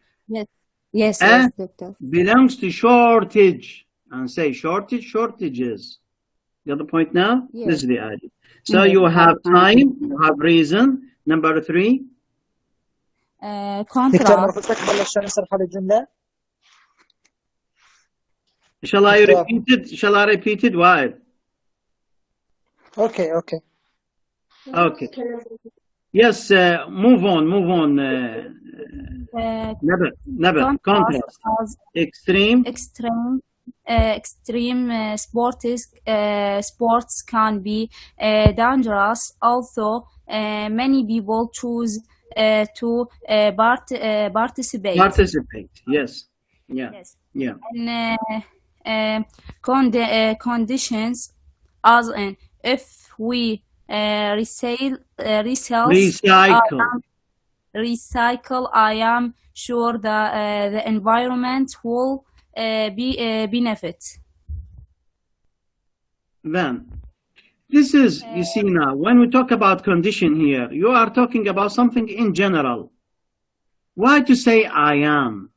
Yes, doctor. Belongs to shortage. And say shortages. Got the point now? Yes. This is the idea. So you have time, you have reason. Number 3. Contrast. Shall I repeat it? Why? Okay. Yes, move on. Never. Contrast. Extreme sports can be dangerous. Also, many people choose to participate. Yes. Yeah. Yes. Yeah. And conditions as in if we recycle, I am sure that the environment will be benefit. Then, this is, you see now, when we talk about condition here, you are talking about something in general. Why to say I am?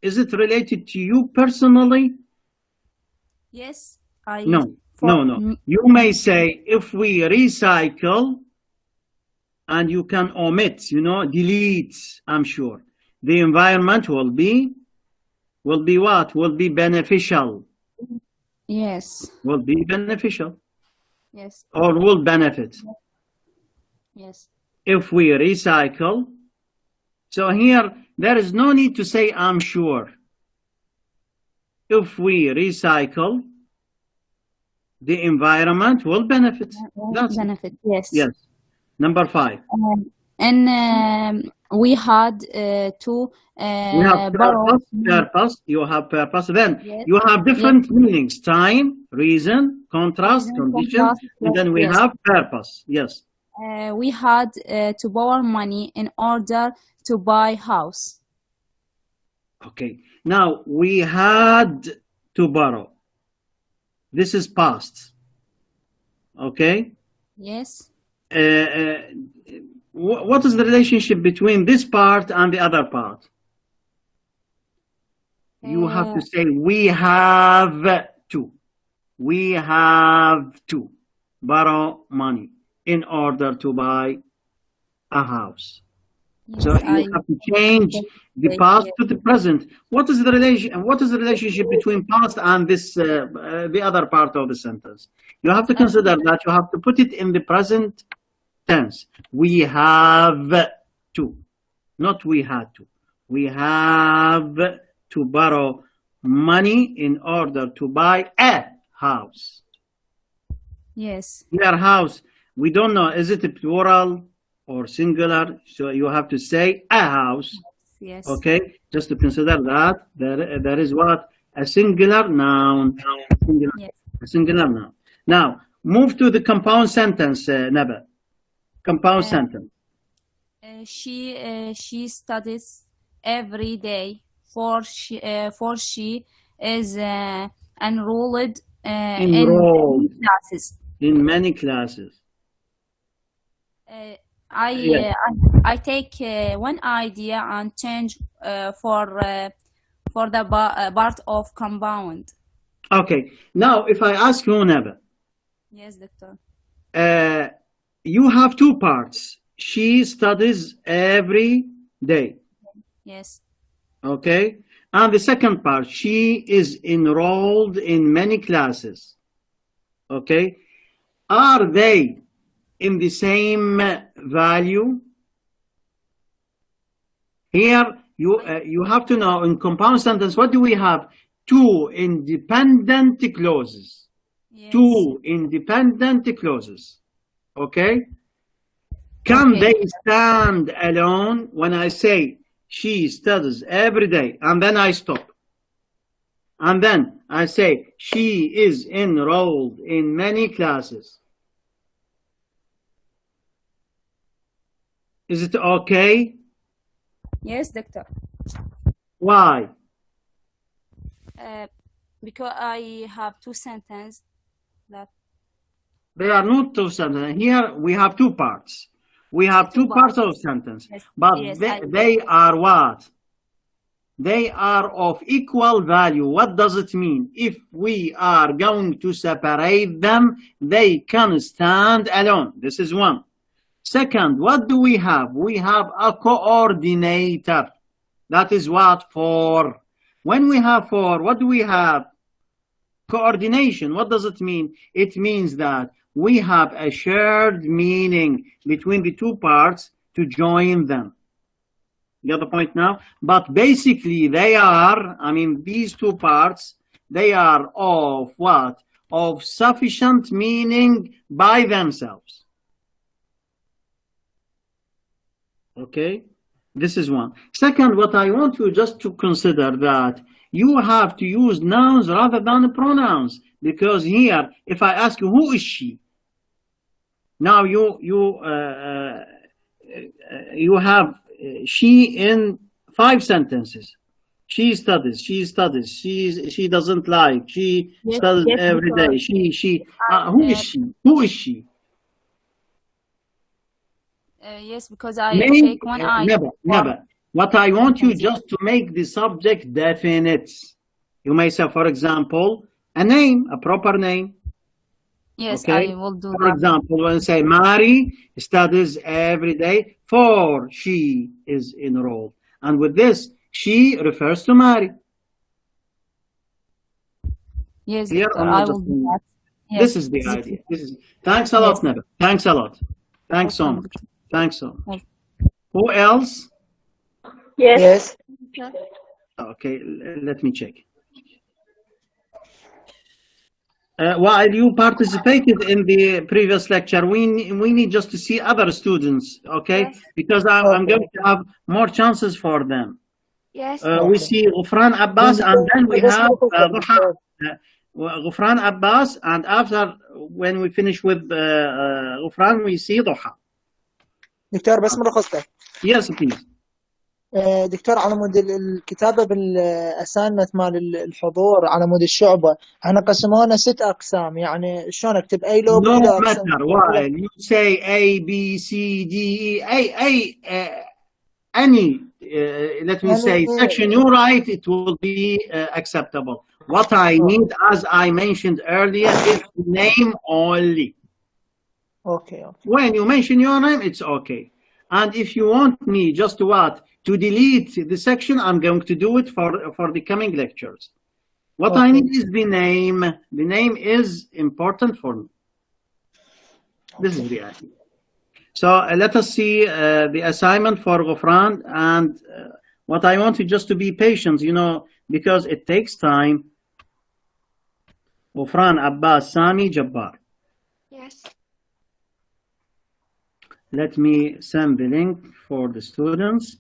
Is it related to you personally? Yes. No. You may say if we recycle, and you can omit, delete, I'm sure. The environment will be what? Will be beneficial. Yes. Will be beneficial. Yes. Or will benefit. Yes. If we recycle. So here, there is no need to say I'm sure. If we recycle, the environment will benefit. That's benefit. Yes. Yes. Number 5. And we had to we have purpose. You have purpose. Then you have different meanings: time, reason, contrast, condition, and then we have purpose. Yes. We had to borrow money in order to buy house. Okay. Now we had to borrow. This is past. Okay. Yes. What is the relationship between this part and the other part? You have to say we have to. We have to borrow money in order to buy a house. Yes, So you have to change the past to the present. What is the relation? What is the relationship between past and this the other part of the sentence? You have to consider that you have to put it in the present tense. We have to, not we had to. We have to borrow money in order to buy a house. Yes. Your house, we don't know, is it a plural or singular? So you have to say a house. Yes. Okay, just to consider that there is what? A singular noun. Yes. A singular noun. Now, move to the compound sentence, Naba. Compound sentence. She studies every day, for she is enrolled in classes. In many classes. I take one idea and change for the part of compound. Okay. Now, if I ask you, Naba. Yes, doctor. You have two parts. She studies every day. Yes. Okay. And the second part, she is enrolled in many classes. Okay. Are they in the same value? Here, you have to know in compound sentence, what do we have? Two independent clauses. Yes. Two independent clauses. Okay? Can they stand alone when I say she studies every day and then I stop? And then I say she is enrolled in many classes. Is it okay? Yes, doctor. Why? Because I have two sentences that they are not two sentences. Here we have two parts. We have two parts of sentence, yes. But yes, they are what? They are of equal value. What does it mean? If we are going to separate them, they can stand alone. This is one. Second, what do we have? We have a coordinator. That is what? For. When we have for, what do we have? Coordination. What does it mean? It means that we have a shared meaning between the two parts to join them. You get the point now? But basically they are, these two parts, they are of what? Of sufficient meaning by themselves. Okay? This is one. Second, what I want you just to consider that you have to use nouns rather than pronouns. Because here, if I ask you, who is she? Now you have she in 5 sentences. She studies, she doesn't like, she studies every day. Who is she? Who is she? Yes, because I take one eye. Never. What I want you just to make the subject definite. You may say, for example, a name, a proper name. Yes, okay? I will do that. For example, when I say Mary studies every day, for she is enrolled. And with this, she refers to Mary. Yes, I will do that. Yes. This is the idea. Thanks a lot, Neba. Thanks a lot. Thanks so much. Thanks so much. Who else? Yes. Okay, let me check. While you participated in the previous lecture, we need just to see other students, okay? Yes. Because I'm going to have more chances for them. Yes. We see Ghufran Abbas, and then we have Ghufran Abbas, and after, when we finish with Ghufran, we see Duha. دكتور بس ملخص لك. Yes, please. دكتور على مود الكتابة بالأساينمنت مال الحضور على مود الشعبة احنا قسمونا 6 أقسام، يعني شلون أكتب أي لو بي No لو أقسم matter what you say, A, B, C, D, E, any, let me say, section you write, it will be acceptable. What I need, as I mentioned earlier, is name only. Okay. When you mention your name, it's okay. And if you want me just to delete the section, I'm going to do it for the coming lectures. What I need is the name. The name is important for me. This is the idea. So let us see the assignment for Ghufran, and what I want you just to be patient, because it takes time. Ghufran, Abbas, Sami, Jabbar. Yes. Let me send the link for the students.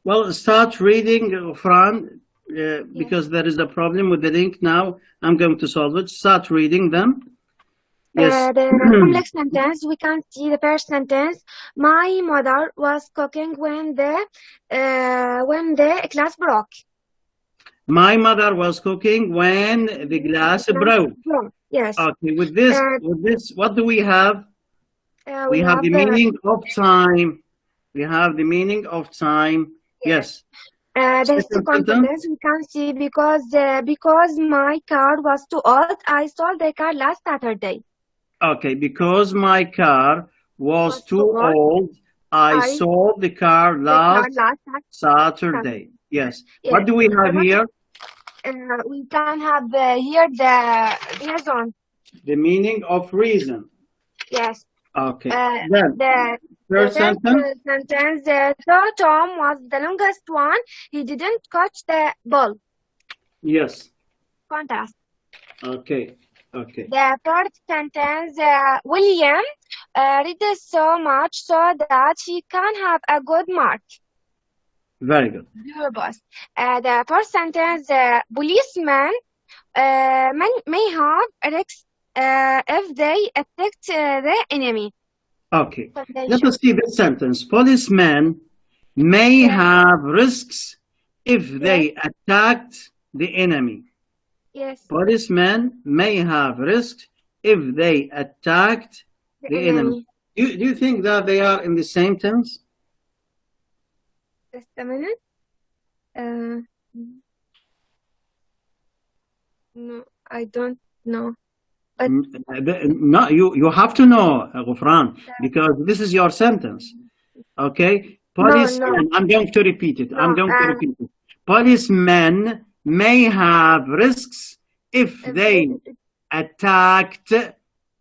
Well, start reading, Fran, because there is a problem with the link now. I'm going to solve it. Start reading them. Yes. The complex sentence, we can see the first sentence. My mother was cooking when the glass broke. My mother was cooking when the glass broke. Yes. Okay, with this, what do we have? We have the meaning of time. We have the meaning of time. Yes. The second sentence we can see because my car was too old, I sold the car last Saturday. Okay, because my car was too old, I sold the car last Saturday. Yes. What do we have here? We can have here the reason. The meaning of reason. Yes. Okay. Then the first sentence. So Tom was the longest one. He didn't catch the ball. Yes. Contrast. Okay. The third sentence, William read so much so that he can have a good mark. Very good. Your boss. The fourth sentence, policemen may have risks if they attack the enemy. Okay. Let us see this sentence. Policemen may have risks if they attacked the enemy. Yes. Policemen may have risks if they attacked the enemy. Do you think that they are in the same tense? Just a minute. No, I don't know. But no, you have to know, Ghufran, because this is your sentence. Okay? Policemen, I'm going to repeat it. I'm going to repeat it. Policemen may have risks if they attacked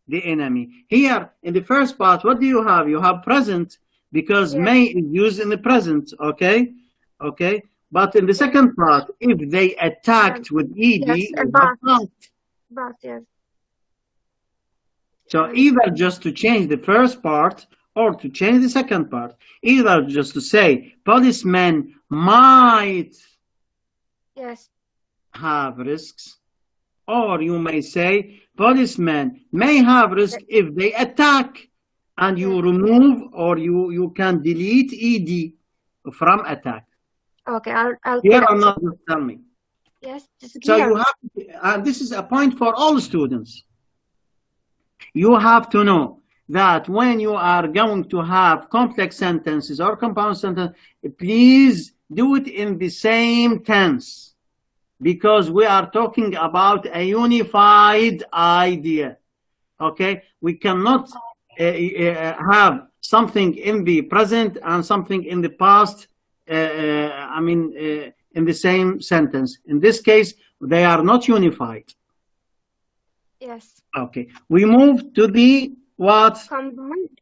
the enemy. Here in the first part, what do you have? You have present, because may is used in the present, okay? Okay. But in the second part, if they attacked with ed, you have past. But yes. So either just to change the first part or to change the second part. Either just to say policemen might have risks, or you may say policemen may have risk if they attack, and you remove or you can delete ed from attack. Okay, I'll Here or not, just tell me. Yes, just so you have, and this is a point for all students. You have to know that when you are going to have complex sentences or compound sentences, please do it in the same tense, because we are talking about a unified idea. Okay, we cannot have something in the present and something in the past. In the same sentence. In this case, they are not unified. Yes. Okay. We move to the what?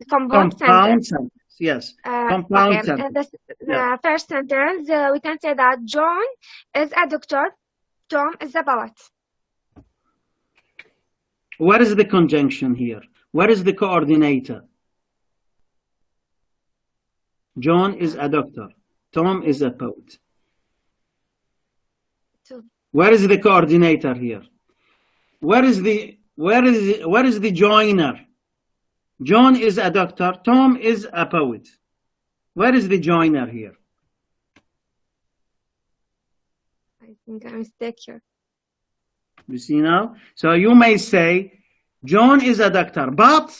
Compound sentence. Yes. Compound okay. sentence. The first sentence, we can say that John is a doctor. Tom is a poet. Where is the conjunction here? Where is the coordinator? John is a doctor. Tom is a poet. Where is the coordinator here? Where is the joiner? John is a doctor. Tom is a poet. Where is the joiner here? I think I'm stuck here. You see now? So you may say, John is a doctor, but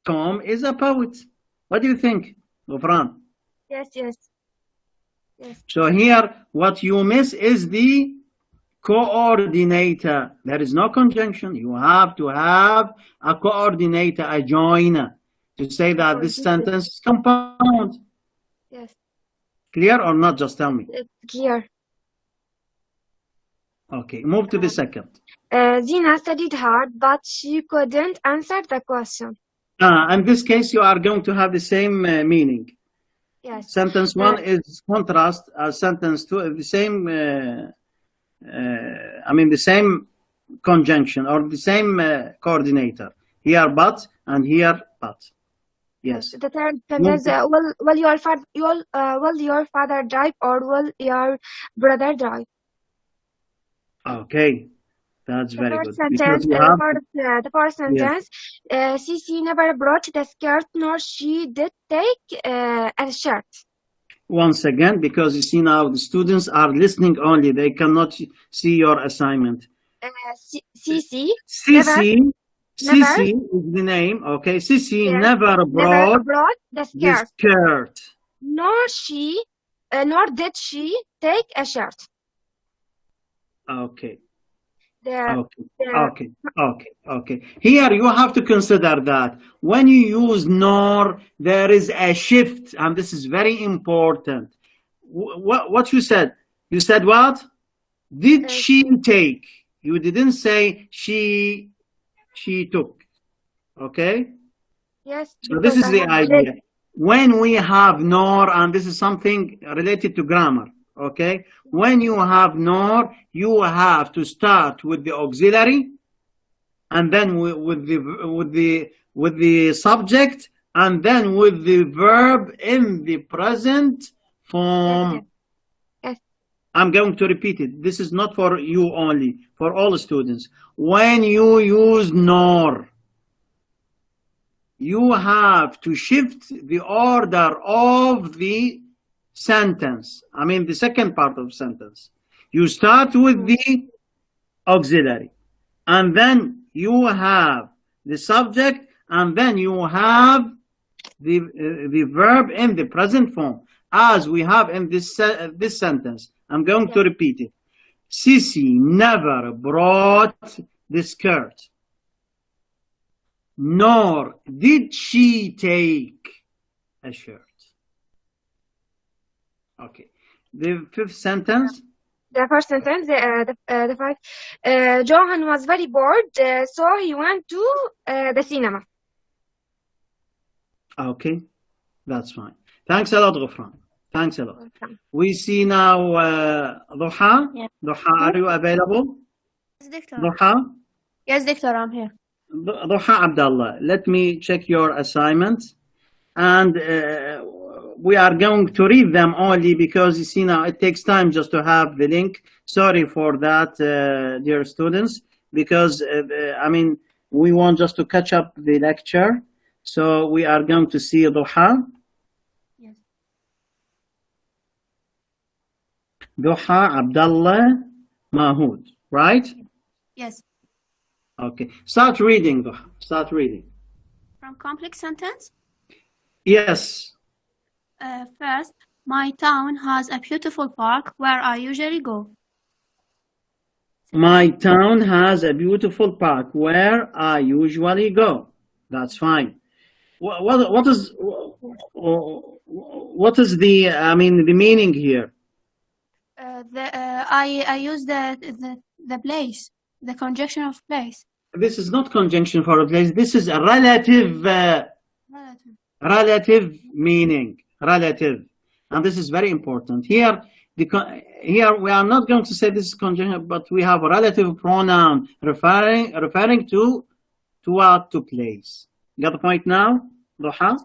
Tom is a poet. What do you think, Gofran? Yes. So here, what you miss is the coordinator. There is no conjunction. You have to have a coordinator, a joiner, to say that this sentence is compound. Yes. Clear or not? Just tell me. It's clear. Okay, move to the second. Zina studied hard, but she couldn't answer the question. In this case, you are going to have the same meaning. Yes. Sentence one is contrast. Sentence two is the same. The same conjunction or the same coordinator. Here, but, and here, but. Yes. The third sentence. Will your father drive, or will your brother drive? Okay. That's very good. The first sentence, Cici never brought the skirt, nor she did take a shirt. Once again, because you see now the students are listening only. They cannot see your assignment. Cici is the name. Okay. Cici never brought the skirt. Nor did she take a shirt. Okay. Okay. Here you have to consider that when you use nor, there is a shift, and this is very important. What you said? You said what? Did she take? You didn't say she took. Okay? Yes. So this is the idea. When we have nor, and this is something related to grammar. Okay, when you have nor, you have to start with the auxiliary, and then with the subject, and then with the verb in the present form. Yes. I'm going to repeat it. This is not for you only, for all students. When you use nor, you have to shift the order of the sentence. The second part of sentence. You start with the auxiliary, and then you have the subject, and then you have the verb in the present form, as we have in this sentence. I'm going to repeat it. Cici never brought the skirt, nor did she take a shirt. Okay. The fifth sentence. The first sentence, the fact, Johan was very bored, so he went to the cinema. Okay, that's fine. Thanks a lot, Ghufran. Thanks a lot. Welcome. We see now Duha. Yeah. Duha, are you available? Yes, Doctor. Duha? Yes, Doctor, I'm here. Duha Abdullah, let me check your assignments. And we are going to read them only because you see now it takes time just to have the link. Sorry for that, dear students, because I mean, we want just to catch up the lecture. So we are going to see Duha. Yes. Duha Abdullah Mahood, right? Yes. Okay, start reading, Duha. Start reading. From complex sentence. Yes. First, my town has a beautiful park where I usually go. My town has a beautiful park where I usually go. That's fine. What is the I mean the meaning here? I use the place, the conjunction of place. This is not conjunction for a place. This is a relative Relative. meaning, relative, and this is very important here. Here we are not going to say this is conjunction, but we have a relative pronoun referring to what, to place. Got the point now, Duha?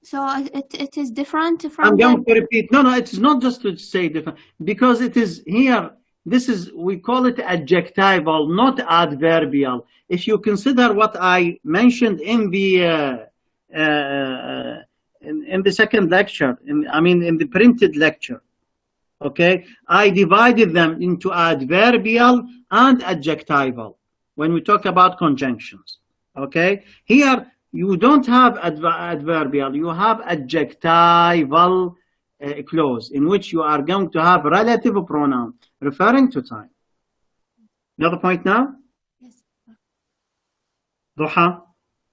So it is different from I'm going to repeat. No, it's not just to say different, because it is here. This is, we call it adjectival, not adverbial. If you consider what I mentioned in the in the second lecture, I mean in the printed lecture, okay, I divided them into adverbial and adjectival when we talk about conjunctions. Okay, here you don't have adverbial, you have adjectival clause in which you are going to have relative pronoun referring to time. Another point now? Yes. Duha?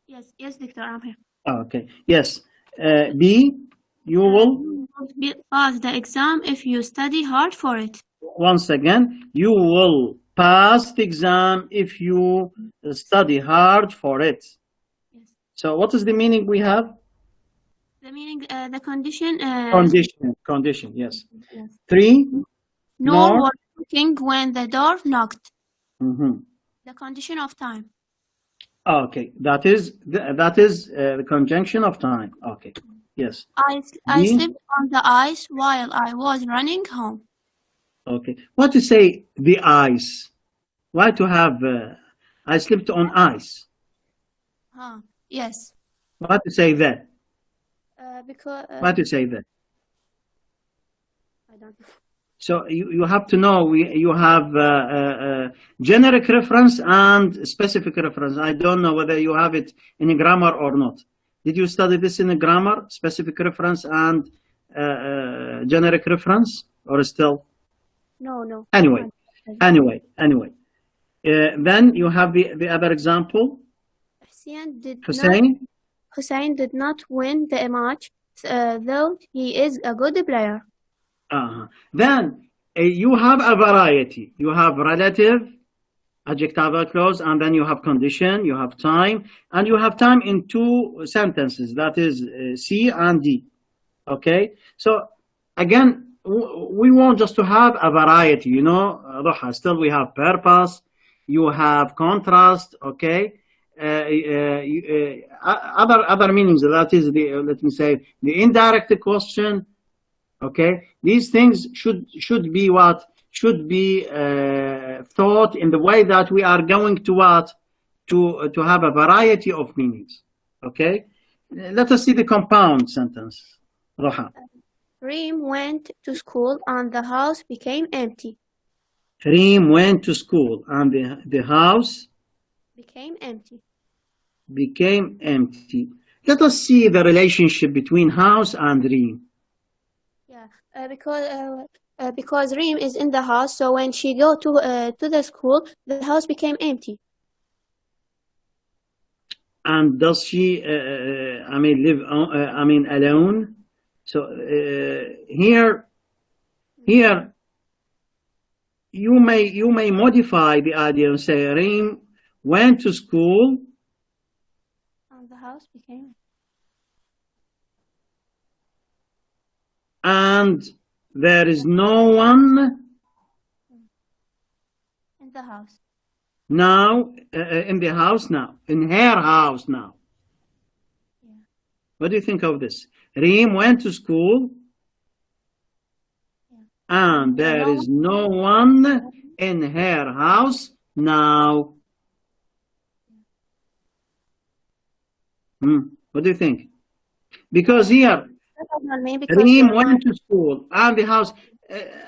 Yes, Doctor, I'm here. Okay, yes. B, you will? Pass the exam if you study hard for it. Once again, you will pass the exam if you study hard for it. Yes. So what is the meaning we have? The meaning, the condition. Condition, yes. Yes. 3, Nor was looking when the door knocked. Mm-hmm. The condition of time. Okay, that is the conjunction of time. Okay, yes. I slipped on the ice while I was running home. Okay, what to say the ice? Why to have I slipped on ice? Yes. What to say that? Because. What to say that? I don't know. So you have to know, you have generic reference and specific reference. I don't know whether you have it in a grammar or not. Did you study this in a grammar, specific reference and generic reference, or still? No. Anyway. Then you have the other example. Hussein did not win the match, though he is a good player. Then you have a variety. You have relative, adjectival clause, and then you have condition, you have time, and you have time in 2 sentences. That is C and D. Okay. So again, we want just to have a variety. You know, still we have purpose. You have contrast. Okay. Other meanings. That is the let me say the indirect question. Okay, these things should be what should be thought in the way that we are going to what to have a variety of meanings. Okay, let us see the compound sentence. Roha. Reem went to school and the house became empty. Reem went to school and the house became empty. Let us see the relationship between house and Reem. Because Reem is in the house, so when she go to the school, the house became empty. And does she, live alone? So here, Here, you may modify the idea and say, Reem went to school. And the house became. And there is no one In the house. now, in the house now, in her house now. Yeah. What do you think of this? Reem went to school, and there is no one in her house now. What do you think? Because here, Reem went to school and the house.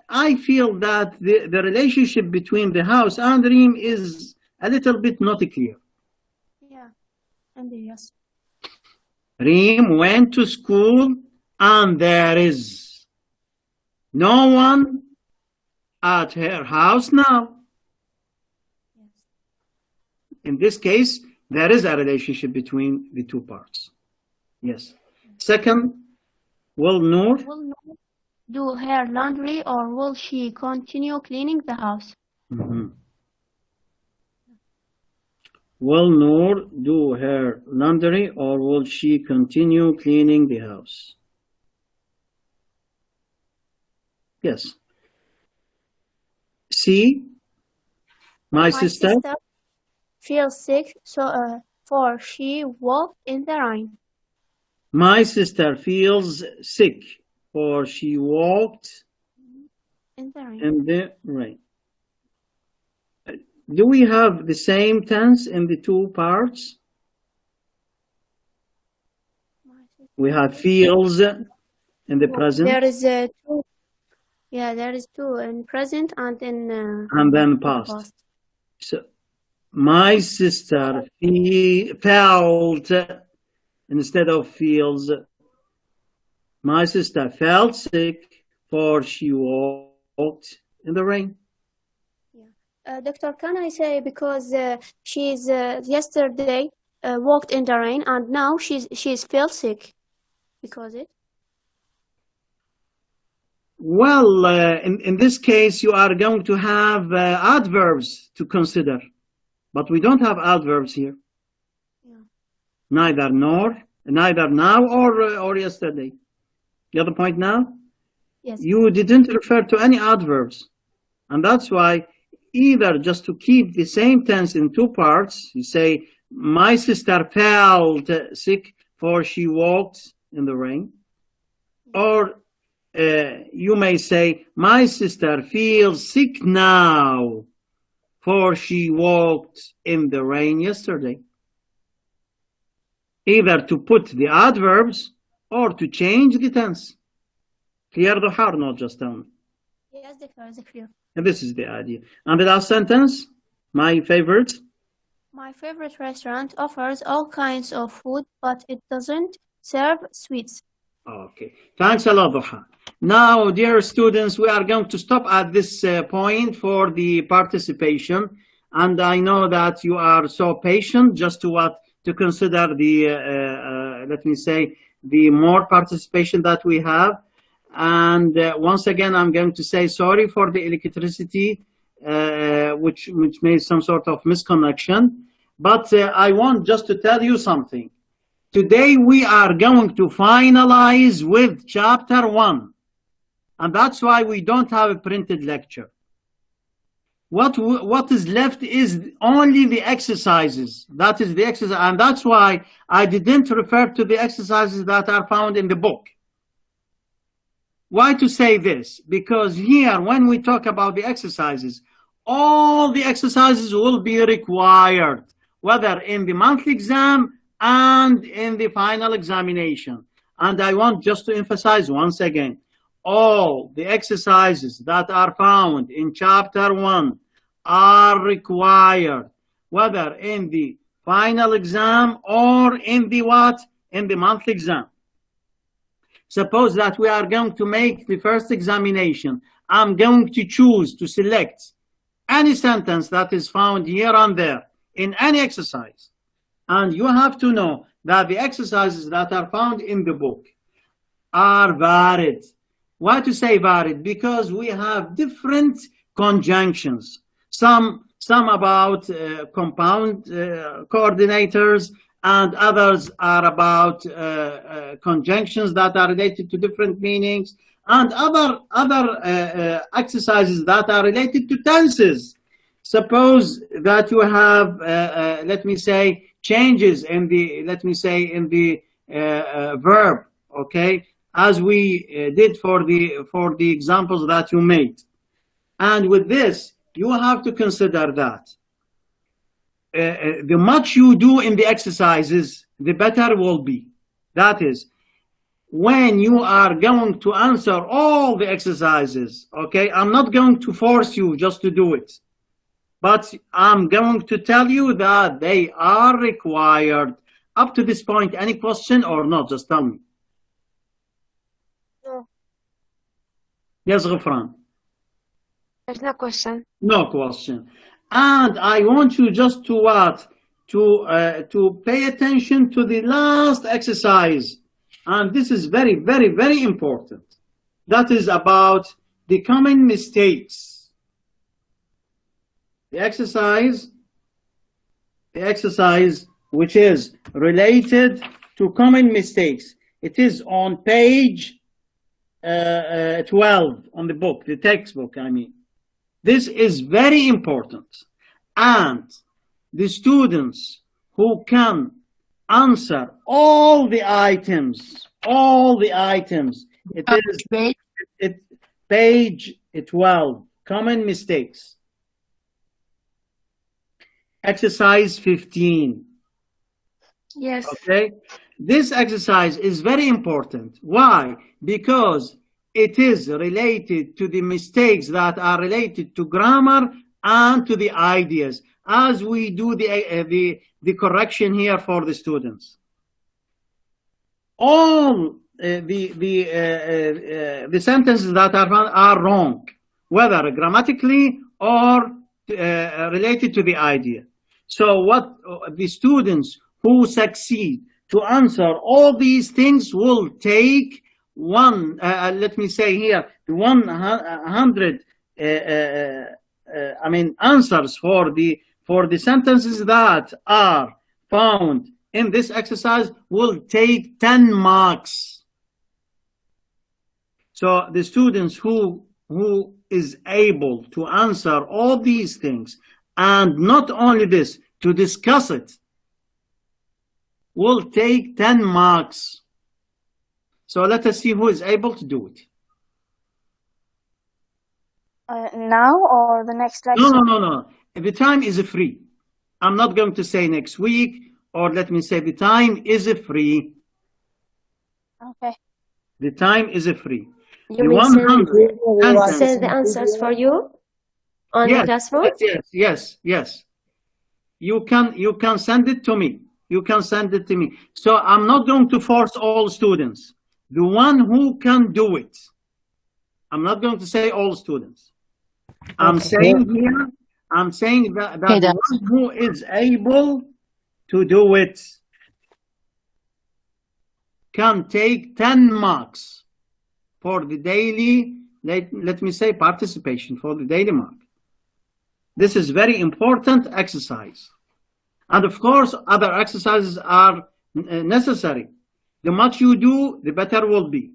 I feel that the relationship between the house and Reem is a little bit not clear. Yeah, and yes. Reem went to school and there is no one at her house now. Yes. In this case, there is a relationship between the two parts. Yes. Second, will Noor do her laundry, or will she continue cleaning the house? Will Noor do her laundry, or will she continue cleaning the house? Yes. C, my sister feels sick, for she walked in the rain. My sister feels sick, for she walked in the rain. Do we have the same tense in the two parts? We have feels in the present. There is two. Yeah, there is two in present and in and then past. So my sister felt instead of feels. My sister felt sick, for she walked in the rain. Doctor, can I say because she's yesterday walked in the rain and now she's felt sick because it? Well, in this case, you are going to have adverbs to consider, but we don't have adverbs here. Yeah. Neither now or yesterday. You have the point now? Yes. You didn't refer to any adverbs, and that's why either just to keep the same tense in two parts, you say, my sister felt sick, for she walked in the rain. Or you may say, my sister feels sick now, for she walked in the rain yesterday. Either to put the adverbs or to change the tense. Clear, Duhar? Not just tell me. Yes, Doctor, it's clear. And this is the idea. And the last sentence, my favorite. My favorite restaurant offers all kinds of food, but it doesn't serve sweets. Okay, thanks a lot, Duha. Now, dear students, we are going to stop at this point for the participation. And I know that you are so patient just to consider the, let me say, the more participation that we have. And once again, I'm going to say sorry for the electricity, which made some sort of misconnection. But I want just to tell you something. Today, we are going to finalize with chapter 1. And that's why we don't have a printed lecture. What is left is only the exercises. That is the exercise. And that's why I didn't refer to the exercises that are found in the book. Why to say this? Because here, when we talk about the exercises, all the exercises will be required, whether in the monthly exam and in the final examination. And I want just to emphasize once again, all the exercises that are found in chapter 1 are required, whether in the final exam or in the what? In the monthly exam. Suppose that we are going to make the first examination. I'm going to choose to select any sentence that is found here and there in any exercise. And you have to know that the exercises that are found in the book are valid, Why to say varied? Because we have different conjunctions. Some about compound coordinators, and others are about conjunctions that are related to different meanings, and other exercises that are related to tenses. Suppose that you have, let me say, changes in the, let me say, in the verb, okay, as we did for the examples that you made. And with this, you have to consider that the much you do in the exercises, the better will be. That is, when you are going to answer all the exercises, okay, I'm not going to force you just to do it, but I'm going to tell you that they are required. Up to this point, any question or not? Just tell me. No, Yes, Ghafran. there's no question. No question. And I want you just to what? To pay attention to the last exercise. And this is very, very, very important. That is about the common mistakes. The exercise which is related to common mistakes. It is on page 12 on the book, the textbook, I mean. This is very important. And the students who can answer all the items, it is page 12, common mistakes. Exercise 15. Yes. Okay, this exercise is very important. Why? Because it is related to the mistakes that are related to grammar and to the ideas, as we do the correction here for the students. All the sentences that are wrong, whether grammatically or related to the idea. So what the students who succeed to answer all these things will take let me say here, 100 answers for the sentences that are found in this exercise will take 10 marks. So the students who is able to answer all these things, and not only this, to discuss it, will take 10 marks. So let us see who is able to do it. Now or the next lecture? No. The time is free. I'm not going to say next week, or let me say the time is free. Okay. The time is free. You will send the answers for you on the classroom? Yes. You can send it to me. So I'm not going to force all students. The one who can do it. I'm not going to say all students. I'm saying here, that the one who is able to do it can take 10 marks for the daily, let me say, participation, for the daily mark. This is very important exercise. And of course, other exercises are necessary. The much you do, the better will be.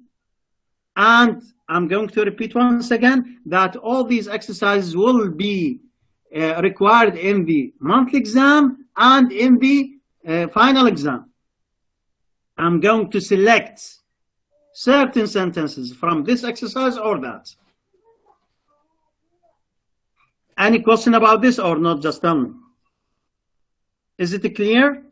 And I'm going to repeat once again that all these exercises will be required in the monthly exam and in the final exam. I'm going to select certain sentences from this exercise or that. Any question about this or not? Just tell me. Is it clear?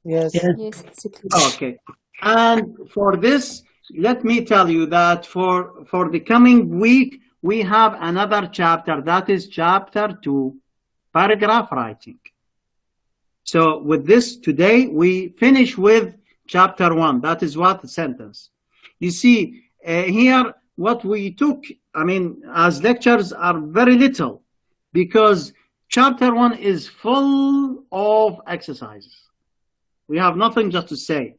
Yes. Yes, it's clear. Okay. And for this, let me tell you that for the coming week, we have another chapter. That is chapter 2, paragraph writing. So with this, today, we finish with chapter 1. That is what? Sentence. You see, here, what we took, as lectures are very little, because chapter 1 is full of exercises. We have nothing just to say.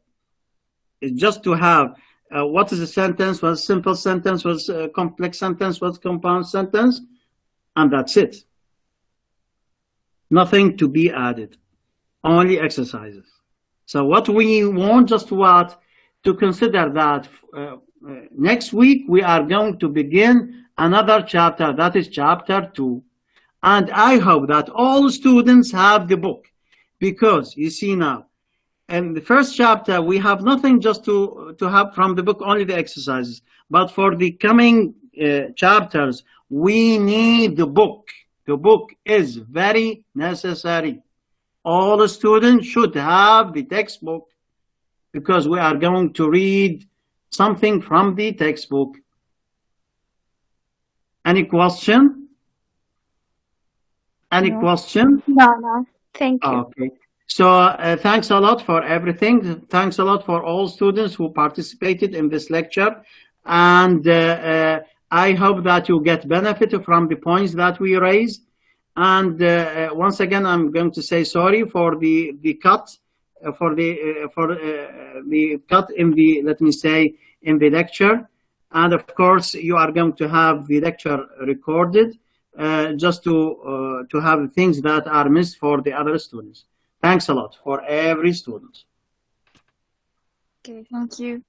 It's just to have what is a sentence, what's a simple sentence, what's a complex sentence, what's a compound sentence, and that's it. Nothing to be added, only exercises. So what we want just what to consider that next week we are going to begin another chapter, that is chapter 2. And I hope that all students have the book, because you see now, in the first chapter, we have nothing just to have from the book, only the exercises. But for the coming chapters, we need the book. The book is very necessary. All students should have the textbook, because we are going to read something from the textbook. Any question? Any question? No. Thank you. Okay. So thanks a lot for everything. Thanks a lot for all students who participated in this lecture. And I hope that you get benefit from the points that we raised. And once again, I'm going to say sorry for the cut, for the cut in the, let me say, in the lecture. And of course, you are going to have the lecture recorded just to have things that are missed for the other students. Thanks a lot for every student. Okay, thank you.